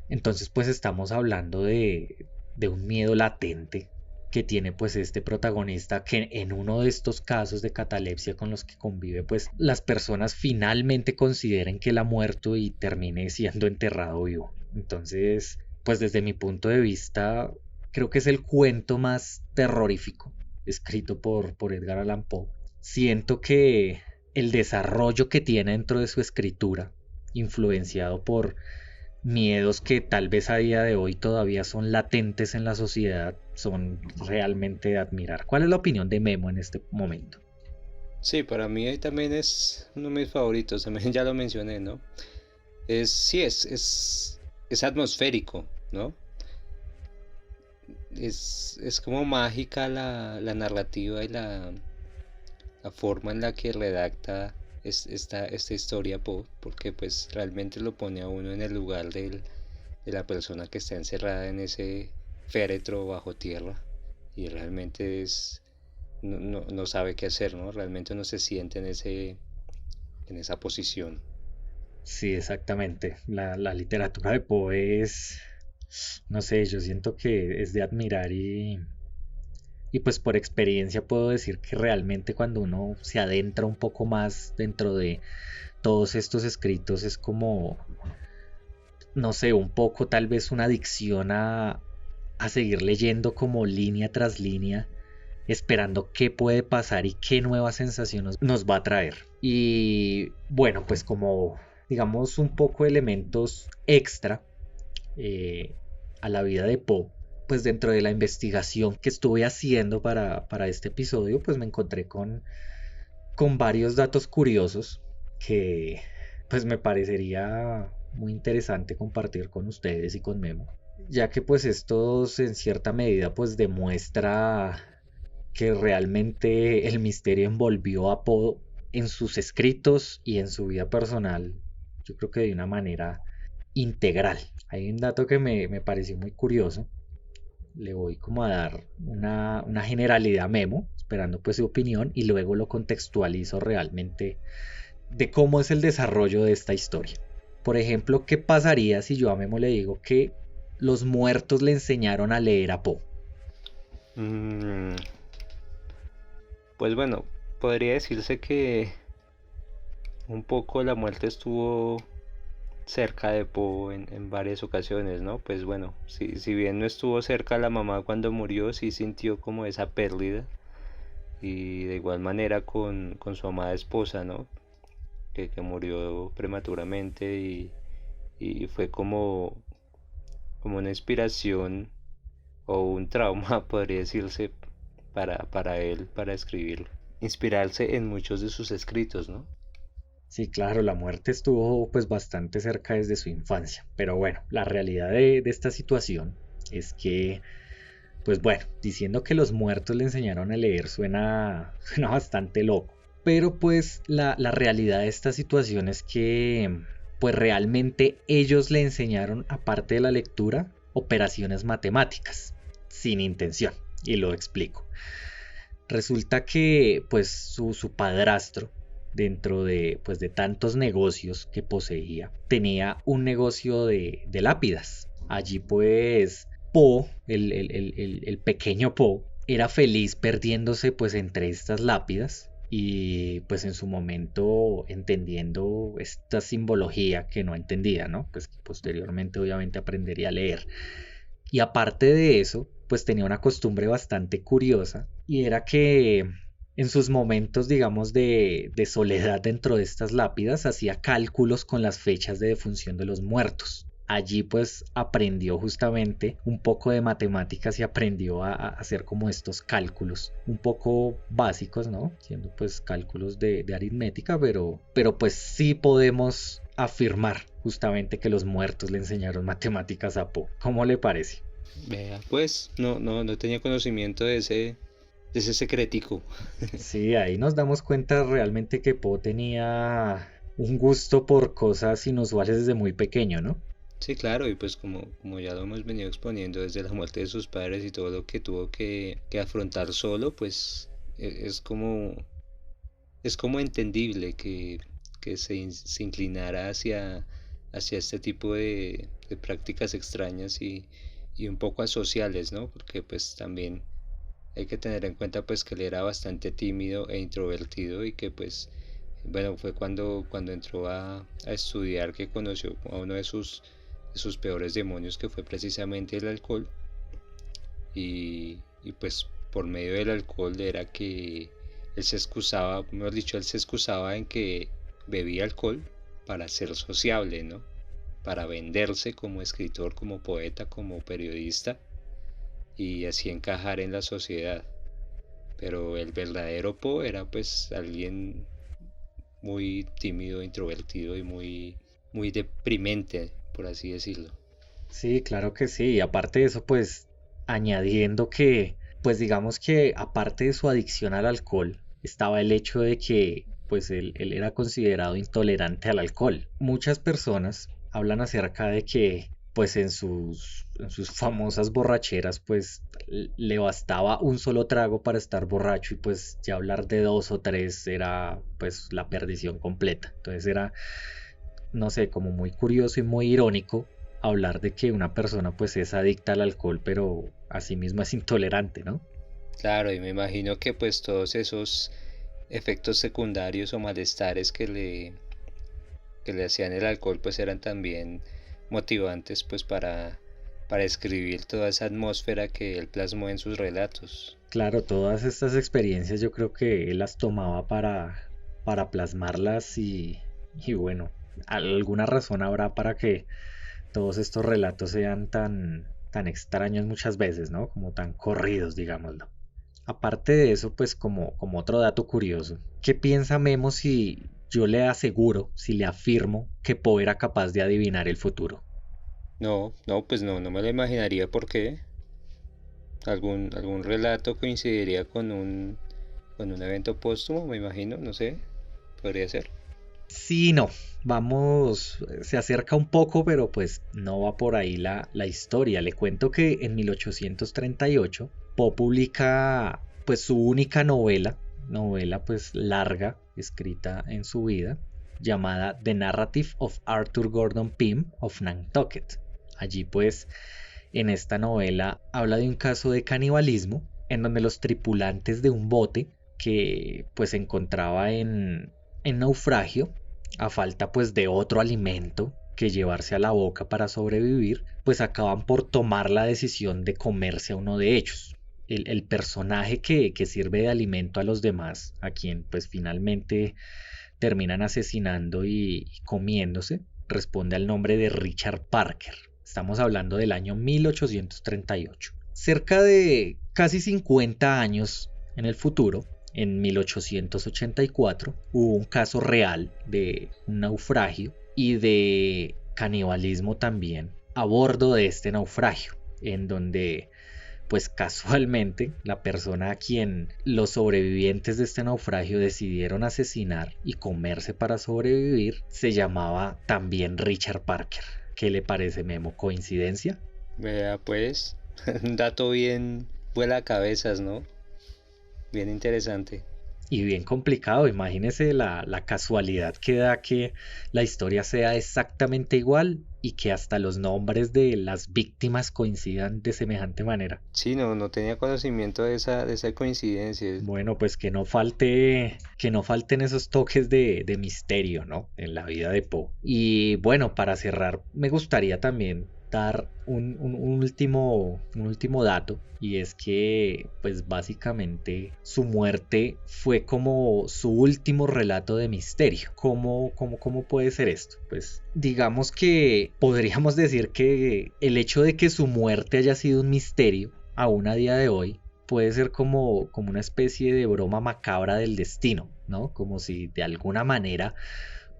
Entonces pues estamos hablando de un miedo latente que tiene pues este protagonista, que en uno de estos casos de catalepsia con los que convive, pues las personas finalmente consideren que él ha muerto y termine siendo enterrado vivo. Entonces, pues desde mi punto de vista, creo que es el cuento más terrorífico escrito por Edgar Allan Poe. Siento que el desarrollo que tiene dentro de su escritura, influenciado por miedos que tal vez a día de hoy todavía son latentes en la sociedad, son realmente de admirar. ¿Cuál es la opinión de Memo en este momento? Sí, para mí ahí también es uno de mis favoritos, también ya lo mencioné, ¿no? Sí, es atmosférico, ¿no? Es como mágica la narrativa y la forma en la que redacta esta historia Poe, porque pues realmente lo pone a uno en el lugar de la persona que está encerrada en ese féretro bajo tierra y realmente no sabe qué hacer, ¿no? Realmente no se siente en esa posición. Sí, exactamente. La literatura de Poe es, no sé, yo siento que es de admirar y pues por experiencia puedo decir que realmente cuando uno se adentra un poco más dentro de todos estos escritos es como, no sé, un poco tal vez una adicción a seguir leyendo como línea tras línea, esperando qué puede pasar y qué nuevas sensaciones nos va a traer. Y bueno, pues como digamos un poco elementos extra eh, a la vida de Poe, pues dentro de la investigación que estuve haciendo para este episodio, pues me encontré con varios datos curiosos que pues me parecería muy interesante compartir con ustedes y con Memo, ya que pues estos en cierta medida pues demuestra que realmente el misterio envolvió a Poe en sus escritos y en su vida personal, yo creo que de una manera integral. Hay un dato que me pareció muy curioso, le voy como a dar una generalidad a Memo, esperando pues su opinión y luego lo contextualizo realmente de cómo es el desarrollo de esta historia. Por ejemplo, ¿qué pasaría si yo a Memo le digo que los muertos le enseñaron a leer a Poe? Mm, pues bueno, podría decirse que un poco la muerte estuvo cerca de Poe en varias ocasiones, ¿no? Pues bueno, si bien no estuvo cerca la mamá cuando murió, sí sintió como esa pérdida y de igual manera con su amada esposa, ¿no? Que murió prematuramente y fue como una inspiración o un trauma, podría decirse, para él, para escribirlo. Inspirarse en muchos de sus escritos, ¿no? Sí, claro, la muerte estuvo pues bastante cerca desde su infancia, pero bueno, la realidad de esta situación es que, pues bueno, diciendo que los muertos le enseñaron a leer suena bastante loco, pero pues la realidad de esta situación es que pues realmente ellos le enseñaron, aparte de la lectura, operaciones matemáticas, sin intención, y lo explico. Resulta que pues su padrastro, dentro pues, de tantos negocios que poseía, tenía un negocio de lápidas. Allí pues Poe, el pequeño Poe, era feliz perdiéndose pues entre estas lápidas y pues en su momento entendiendo esta simbología que no entendía, ¿no? Pues que posteriormente obviamente aprendería a leer. Y aparte de eso, pues tenía una costumbre bastante curiosa y era que en sus momentos, digamos, de soledad dentro de estas lápidas, hacía cálculos con las fechas de defunción de los muertos. Allí pues aprendió justamente un poco de matemáticas y aprendió a hacer como estos cálculos un poco básicos, ¿no? Siendo pues cálculos de aritmética, pero pues sí podemos afirmar justamente que los muertos le enseñaron matemáticas a Poe. ¿Cómo le parece? Vea, pues no tenía conocimiento de ese secretico. Sí, ahí nos damos cuenta realmente que Poe tenía un gusto por cosas inusuales desde muy pequeño, ¿no? Sí, claro, y pues como ya lo hemos venido exponiendo desde la muerte de sus padres y todo lo que tuvo que afrontar solo, pues es como entendible que se inclinara hacia este tipo de prácticas extrañas y un poco asociales, ¿no? Porque pues también hay que tener en cuenta pues que él era bastante tímido e introvertido y que pues bueno, fue cuando entró a estudiar que conoció a uno de sus peores demonios, que fue precisamente el alcohol. Y pues por medio del alcohol era que él se excusaba, mejor dicho, él se excusaba en que bebía alcohol para ser sociable, ¿no? Para venderse como escritor, como poeta, como periodista y así encajar en la sociedad. Pero el verdadero Poe era pues alguien muy tímido, introvertido y muy deprimente, por así decirlo. Sí, claro que sí. Y aparte de eso, pues añadiendo que, pues digamos que aparte de su adicción al alcohol, estaba el hecho de que, pues él era considerado intolerante al alcohol. Muchas personas hablan acerca de que, pues en sus famosas borracheras, pues le bastaba un solo trago para estar borracho y pues ya hablar de dos o tres era pues la perdición completa. Entonces era, no sé, como muy curioso y muy irónico hablar de que una persona pues es adicta al alcohol, pero asimismo es intolerante, ¿no? Claro, y me imagino que pues todos esos efectos secundarios o malestares que le hacían el alcohol pues eran también motivantes pues para escribir toda esa atmósfera que él plasmó en sus relatos. Claro, todas estas experiencias yo creo que él las tomaba para plasmarlas y bueno, alguna razón habrá para que todos estos relatos sean tan extraños muchas veces, ¿no? Como tan corridos, digámoslo. Aparte de eso, pues como otro dato curioso, ¿qué piensa Memo si yo le aseguro, si le afirmo que Poe era capaz de adivinar el futuro? No, no, pues no, no me lo imaginaría porque algún relato coincidiría con un evento póstumo, me imagino, no sé, podría ser. Sí, no, vamos, se acerca un poco, pero pues no va por ahí la historia. Le cuento que en 1838 Poe publica pues su única novela pues larga, escrita en su vida, llamada The Narrative of Arthur Gordon Pym of Nantucket. Allí pues en esta novela habla de un caso de canibalismo en donde los tripulantes de un bote que pues se encontraba en naufragio, a falta pues de otro alimento que llevarse a la boca para sobrevivir, pues acaban por tomar la decisión de comerse a uno de ellos. El personaje que sirve de alimento a los demás, a quien pues finalmente terminan asesinando y comiéndose, responde al nombre de Richard Parker. Estamos hablando del año 1838. Cerca de casi 50 años en el futuro, en 1884, hubo un caso real de un naufragio y de canibalismo también a bordo de este naufragio, en donde pues casualmente la persona a quien los sobrevivientes de este naufragio decidieron asesinar y comerse para sobrevivir se llamaba también Richard Parker. ¿Qué le parece, Memo? ¿Coincidencia? Vea pues, un dato bien vuela cabezas, ¿no? Bien interesante. Y bien complicado, imagínese la casualidad que da que la historia sea exactamente igual y que hasta los nombres de las víctimas coincidan de semejante manera. Sí, no, no tenía conocimiento de esa coincidencia. Bueno, pues que no falten esos toques de misterio, ¿no? En la vida de Poe. Y bueno, para cerrar, me gustaría también dar un último dato, y es que pues básicamente su muerte fue como su último relato de misterio. ¿Cómo puede ser esto? Pues digamos que podríamos decir que el hecho de que su muerte haya sido un misterio aún a día de hoy puede ser como una especie de broma macabra del destino, ¿no? Como si de alguna manera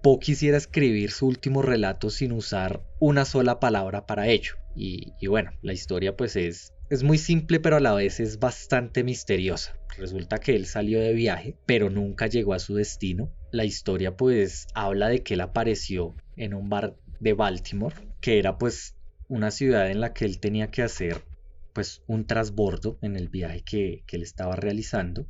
Poe quisiera escribir su último relato sin usar una sola palabra para ello. Y bueno, la historia pues es muy simple, pero a la vez es bastante misteriosa. Resulta que él salió de viaje, pero nunca llegó a su destino. La historia pues habla de que él apareció en un bar de Baltimore, que era pues una ciudad en la que él tenía que hacer pues un trasbordo en el viaje que él estaba realizando.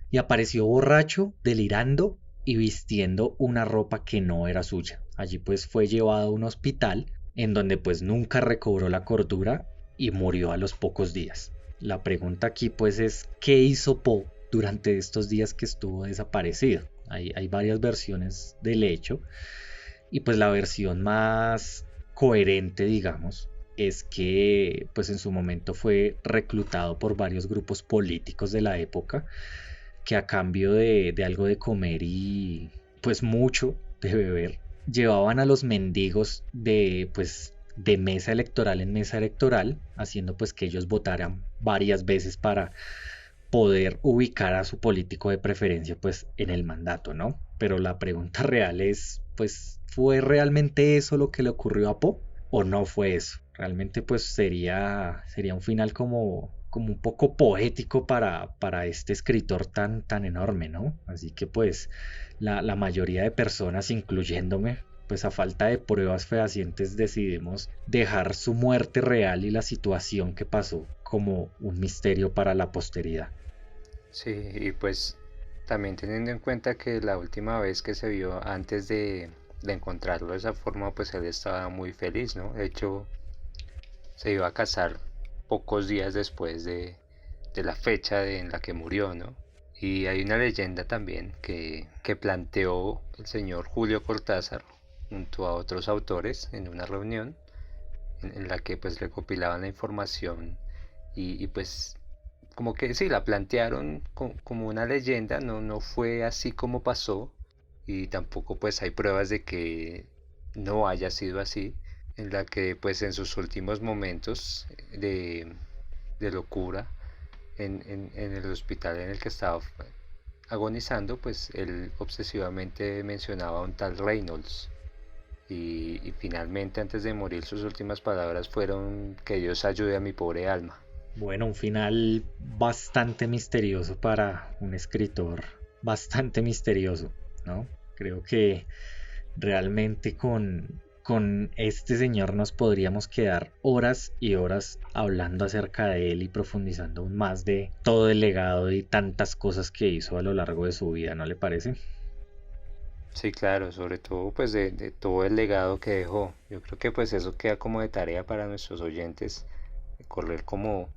Y apareció borracho, delirando y vistiendo una ropa que no era suya. Allí pues fue llevado a un hospital en donde pues nunca recobró la cordura y murió a los pocos días. La pregunta aquí pues es ¿qué hizo Poe durante estos días que estuvo desaparecido? Hay varias versiones del hecho y pues la versión más coherente, digamos, es que pues en su momento fue reclutado por varios grupos políticos de la época que a cambio de algo de comer y pues mucho de beber, llevaban a los mendigos de pues de mesa electoral en mesa electoral, haciendo pues que ellos votaran varias veces para poder ubicar a su político de preferencia pues en el mandato, ¿no? Pero la pregunta real es, pues, ¿fue realmente eso lo que le ocurrió a Poe o no fue eso? Realmente pues sería un final como un poco poético para este escritor tan enorme, ¿no? Así que pues la mayoría de personas, incluyéndome, pues a falta de pruebas fehacientes decidimos dejar su muerte real y la situación que pasó como un misterio para la posteridad. Sí, y pues también teniendo en cuenta que la última vez que se vio antes de encontrarlo de esa forma, pues él estaba muy feliz, ¿no? De hecho, se iba a casar pocos días después de la fecha en la que murió, ¿no? Y hay una leyenda también que planteó el señor Julio Cortázar junto a otros autores en una reunión en la que pues recopilaban la información y pues como que sí, la plantearon como una leyenda, no fue así como pasó y tampoco pues hay pruebas de que no haya sido así, en la que pues en sus últimos momentos de locura en el hospital en el que estaba agonizando, pues él obsesivamente mencionaba a un tal Reynolds. Y finalmente antes de morir sus últimas palabras fueron que Dios ayude a mi pobre alma. Bueno, un final bastante misterioso para un escritor, bastante misterioso, ¿no? Creo que realmente con este señor nos podríamos quedar horas y horas hablando acerca de él y profundizando aún más de todo el legado y tantas cosas que hizo a lo largo de su vida, ¿no le parece? Sí, claro, sobre todo pues de todo el legado que dejó. Yo creo que pues eso queda como de tarea para nuestros oyentes, correr como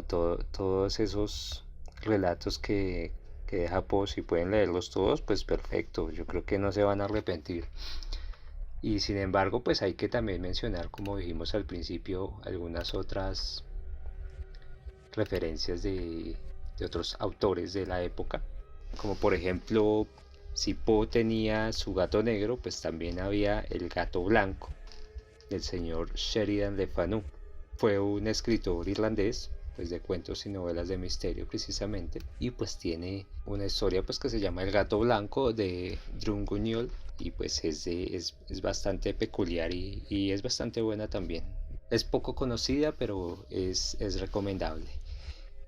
todos esos relatos que deja Poe, si pueden leerlos todos, pues perfecto, yo creo que no se van a arrepentir. Y sin embargo, pues hay que también mencionar, como dijimos al principio, algunas otras referencias de otros autores de la época, como por ejemplo, si Poe tenía su gato negro, pues también había el gato blanco del señor Sheridan Le Fanu. Fue un escritor irlandés, pues de cuentos y novelas de misterio precisamente, y pues tiene una historia pues que se llama El gato blanco de Drungunyol y pues es bastante peculiar y es bastante buena también. Es poco conocida, pero es recomendable.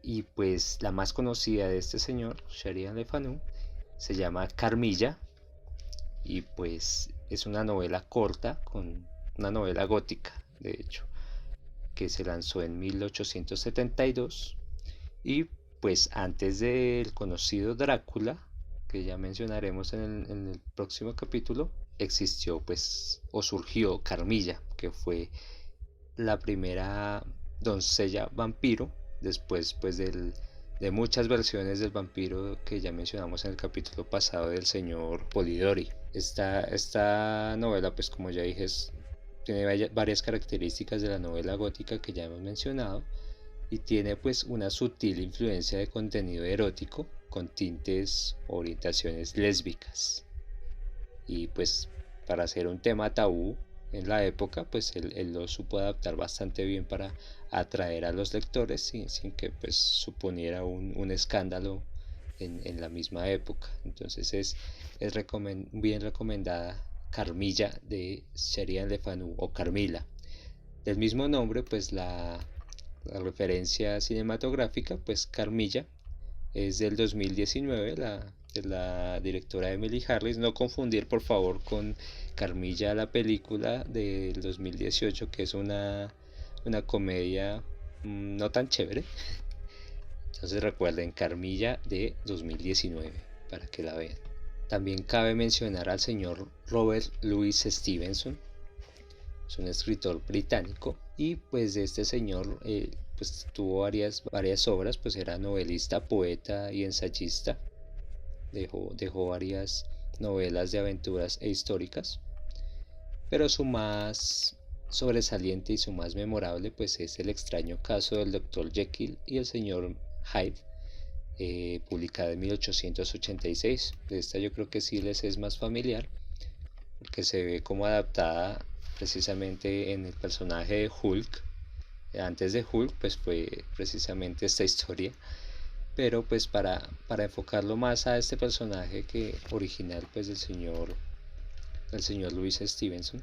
Y pues la más conocida de este señor, Sheridan Le Fanu, se llama Carmilla y pues es una novela corta, una novela gótica, de hecho, que se lanzó en 1872 y pues antes del conocido Drácula, que ya mencionaremos en el próximo capítulo, existió pues o surgió Carmilla, que fue la primera doncella vampiro, después pues de muchas versiones del vampiro que ya mencionamos en el capítulo pasado del señor Polidori. Esta novela, pues como ya dije, tiene varias características de la novela gótica que ya hemos mencionado y tiene pues una sutil influencia de contenido erótico con tintes o orientaciones lésbicas. Y pues para hacer un tema tabú en la época, pues él lo supo adaptar bastante bien para atraer a los lectores sin que pues suponiera un escándalo en la misma época. Entonces es bien recomendada Carmilla de Sheridan Le Fanu o Carmila. Del mismo nombre, pues la referencia cinematográfica, pues Carmilla es del 2019, de la directora Emily Harris. No confundir por favor con Carmilla, la película del 2018, que es una comedia no tan chévere. Entonces recuerden, Carmilla de 2019, para que la vean. También cabe mencionar al señor Robert Louis Stevenson, es un escritor británico, y pues de este señor pues tuvo varias obras, pues era novelista, poeta y ensayista, dejó varias novelas de aventuras e históricas, pero su más sobresaliente y su más memorable pues es El extraño caso del Dr. Jekyll y el señor Hyde, publicada en 1886. De esta yo creo que sí les es más familiar, porque se ve como adaptada precisamente en el personaje de Hulk. Antes de Hulk pues fue precisamente esta historia, pero pues para enfocarlo más a este personaje que original pues del señor Louis Stevenson,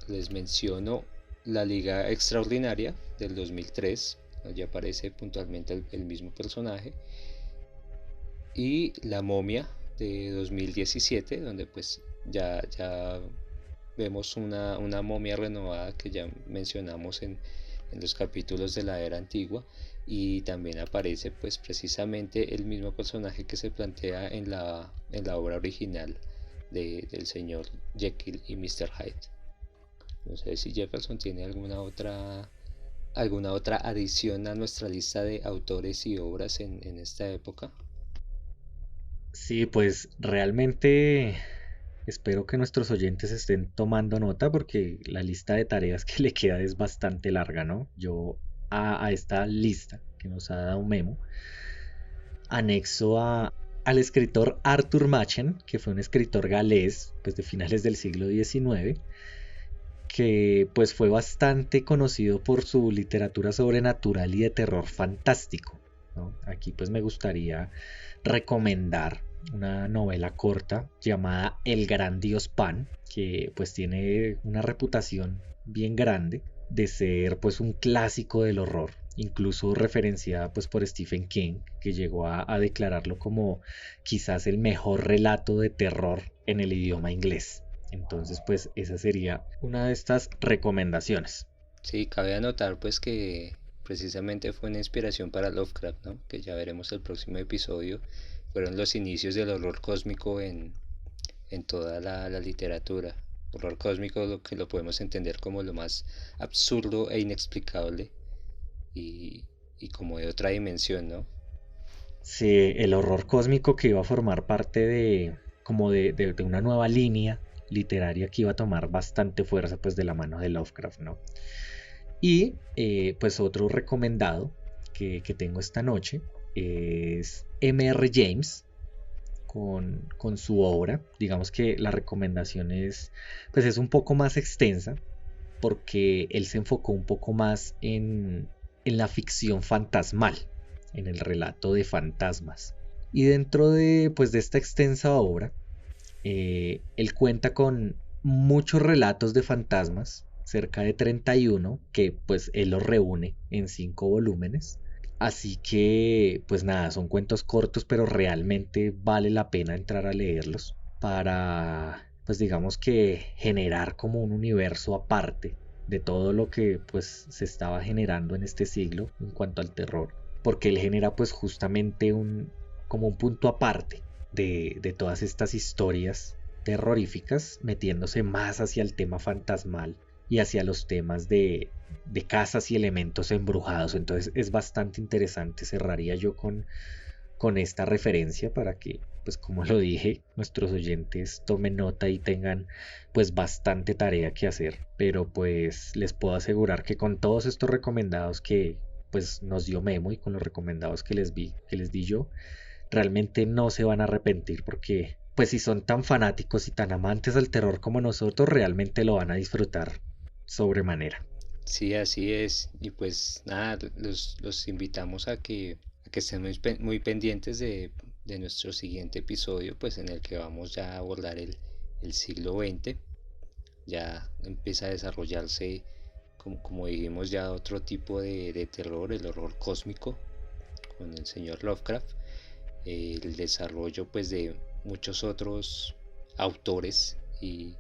les menciono La Liga Extraordinaria del 2003, allí aparece puntualmente el mismo personaje, y La Momia de 2017, donde pues ya vemos una momia renovada que ya mencionamos en los capítulos de la era antigua, y también aparece pues precisamente el mismo personaje que se plantea en la obra original del señor Jekyll y Mr. Hyde. No sé si Jefferson tiene alguna otra adición a nuestra lista de autores y obras en esta época. Sí, pues realmente espero que nuestros oyentes estén tomando nota porque la lista de tareas que le queda es bastante larga, ¿no? Yo a esta lista que nos ha dado Memo anexo al escritor Arthur Machen, que fue un escritor galés pues, de finales del siglo XIX, que pues fue bastante conocido por su literatura sobrenatural y de terror fantástico, ¿no? Aquí pues me gustaría recomendar una novela corta llamada El Gran Dios Pan, que pues tiene una reputación bien grande de ser pues un clásico del horror, incluso referenciada pues por Stephen King, que llegó a declararlo como quizás el mejor relato de terror en el idioma inglés. Entonces pues esa sería una de estas recomendaciones. Sí, cabe anotar pues que precisamente fue una inspiración para Lovecraft, ¿no? Que ya veremos el próximo episodio. Fueron los inicios del horror cósmico en toda la literatura. Horror cósmico lo que lo podemos entender como lo más absurdo e inexplicable, y como de otra dimensión, ¿no? Sí, el horror cósmico que iba a formar parte de como de una nueva línea literaria que iba a tomar bastante fuerza pues de la mano de Lovecraft, ¿no? Y pues otro recomendado que tengo esta noche es M.R. James con su obra. Digamos que la recomendación pues es un poco más extensa porque él se enfocó un poco más en la ficción fantasmal, en el relato de fantasmas. Y dentro pues, de esta extensa obra, él cuenta con muchos relatos de fantasmas, cerca de 31, que pues él los reúne en 5 volúmenes. Así que, pues nada, son cuentos cortos, pero realmente vale la pena entrar a leerlos para, pues digamos que generar como un universo aparte de todo lo que pues se estaba generando en este siglo en cuanto al terror, porque él genera pues justamente como un punto aparte de todas estas historias terroríficas, metiéndose más hacia el tema fantasmal y hacia los temas de casas y elementos embrujados. Entonces es bastante interesante. Cerraría yo con esta referencia para que, pues como lo dije, nuestros oyentes tomen nota y tengan pues bastante tarea que hacer. Pero pues les puedo asegurar que con todos estos recomendados que pues nos dio Memo y con los recomendados que les di yo, realmente no se van a arrepentir porque pues si son tan fanáticos y tan amantes al terror como nosotros, realmente lo van a disfrutar sobremanera. Sí, así es. Y pues nada, los invitamos a que estén muy pendientes de nuestro siguiente episodio, pues en el que vamos ya a abordar el siglo XX. Ya empieza a desarrollarse, como dijimos, ya otro tipo de terror, el horror cósmico, con el señor Lovecraft. El desarrollo pues de muchos otros autores y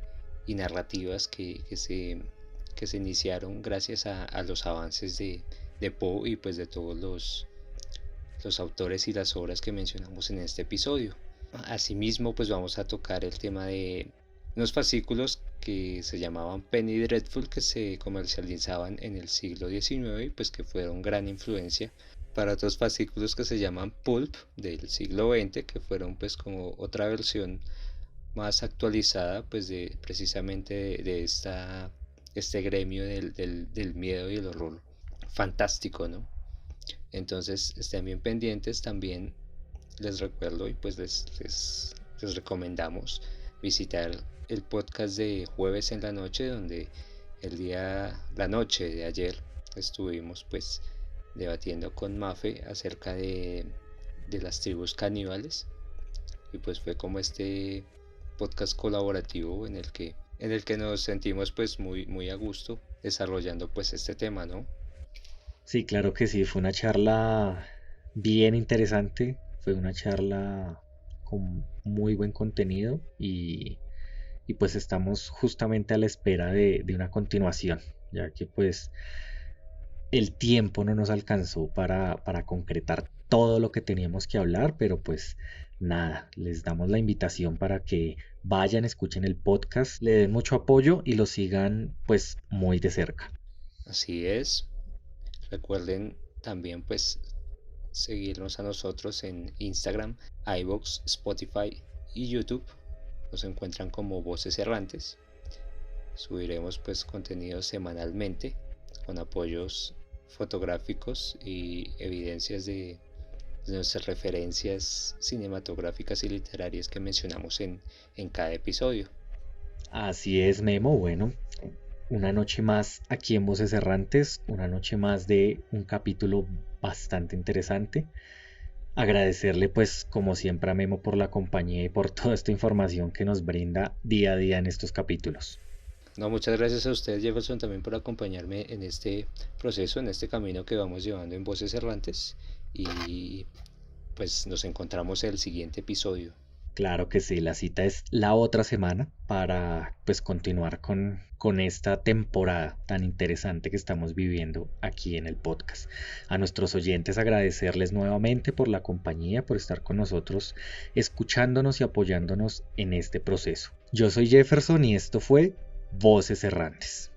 narrativas que se iniciaron gracias a los avances de Poe y pues de todos los autores y las obras que mencionamos en este episodio. Asimismo, pues vamos a tocar el tema de unos fascículos que se llamaban Penny Dreadful, que se comercializaban en el siglo XIX y pues que fueron gran influencia para otros fascículos que se llaman Pulp del siglo XX, que fueron pues como otra versión más actualizada pues de precisamente este gremio del miedo y el horror fantástico, ¿no? Entonces estén bien pendientes. También les recuerdo y pues les recomendamos visitar el podcast de Jueves en la Noche, donde la noche de ayer estuvimos pues debatiendo con Mafe acerca de las tribus caníbales, y pues fue como este podcast colaborativo en el que nos sentimos pues muy a gusto desarrollando pues este tema, ¿no? Sí, claro que sí, fue una charla bien interesante, fue una charla con muy buen contenido y pues estamos justamente a la espera de una continuación, ya que pues el tiempo no nos alcanzó para concretar todo lo que teníamos que hablar, pero pues nada, les damos la invitación para que vayan, escuchen el podcast, le den mucho apoyo y lo sigan pues muy de cerca. Así es. Recuerden también pues seguirnos a nosotros en Instagram, iVoox, Spotify y YouTube. Nos encuentran como Voces Errantes. Subiremos pues contenido semanalmente con apoyos fotográficos y evidencias de nuestras referencias cinematográficas y literarias que mencionamos en cada episodio. Así es, Memo. Bueno, una noche más aquí en Voces Errantes, una noche más de un capítulo bastante interesante. Agradecerle pues como siempre a Memo por la compañía y por toda esta información que nos brinda día a día en estos capítulos. No, muchas gracias a usted, Jefferson, también por acompañarme en este proceso, en este camino que vamos llevando en Voces Errantes, y pues nos encontramos en el siguiente episodio. Claro que sí, la cita es la otra semana para pues continuar con esta temporada tan interesante que estamos viviendo aquí en el podcast. A nuestros oyentes agradecerles nuevamente por la compañía, por estar con nosotros, escuchándonos y apoyándonos en este proceso. Yo soy Jefferson y esto fue Voces Errantes.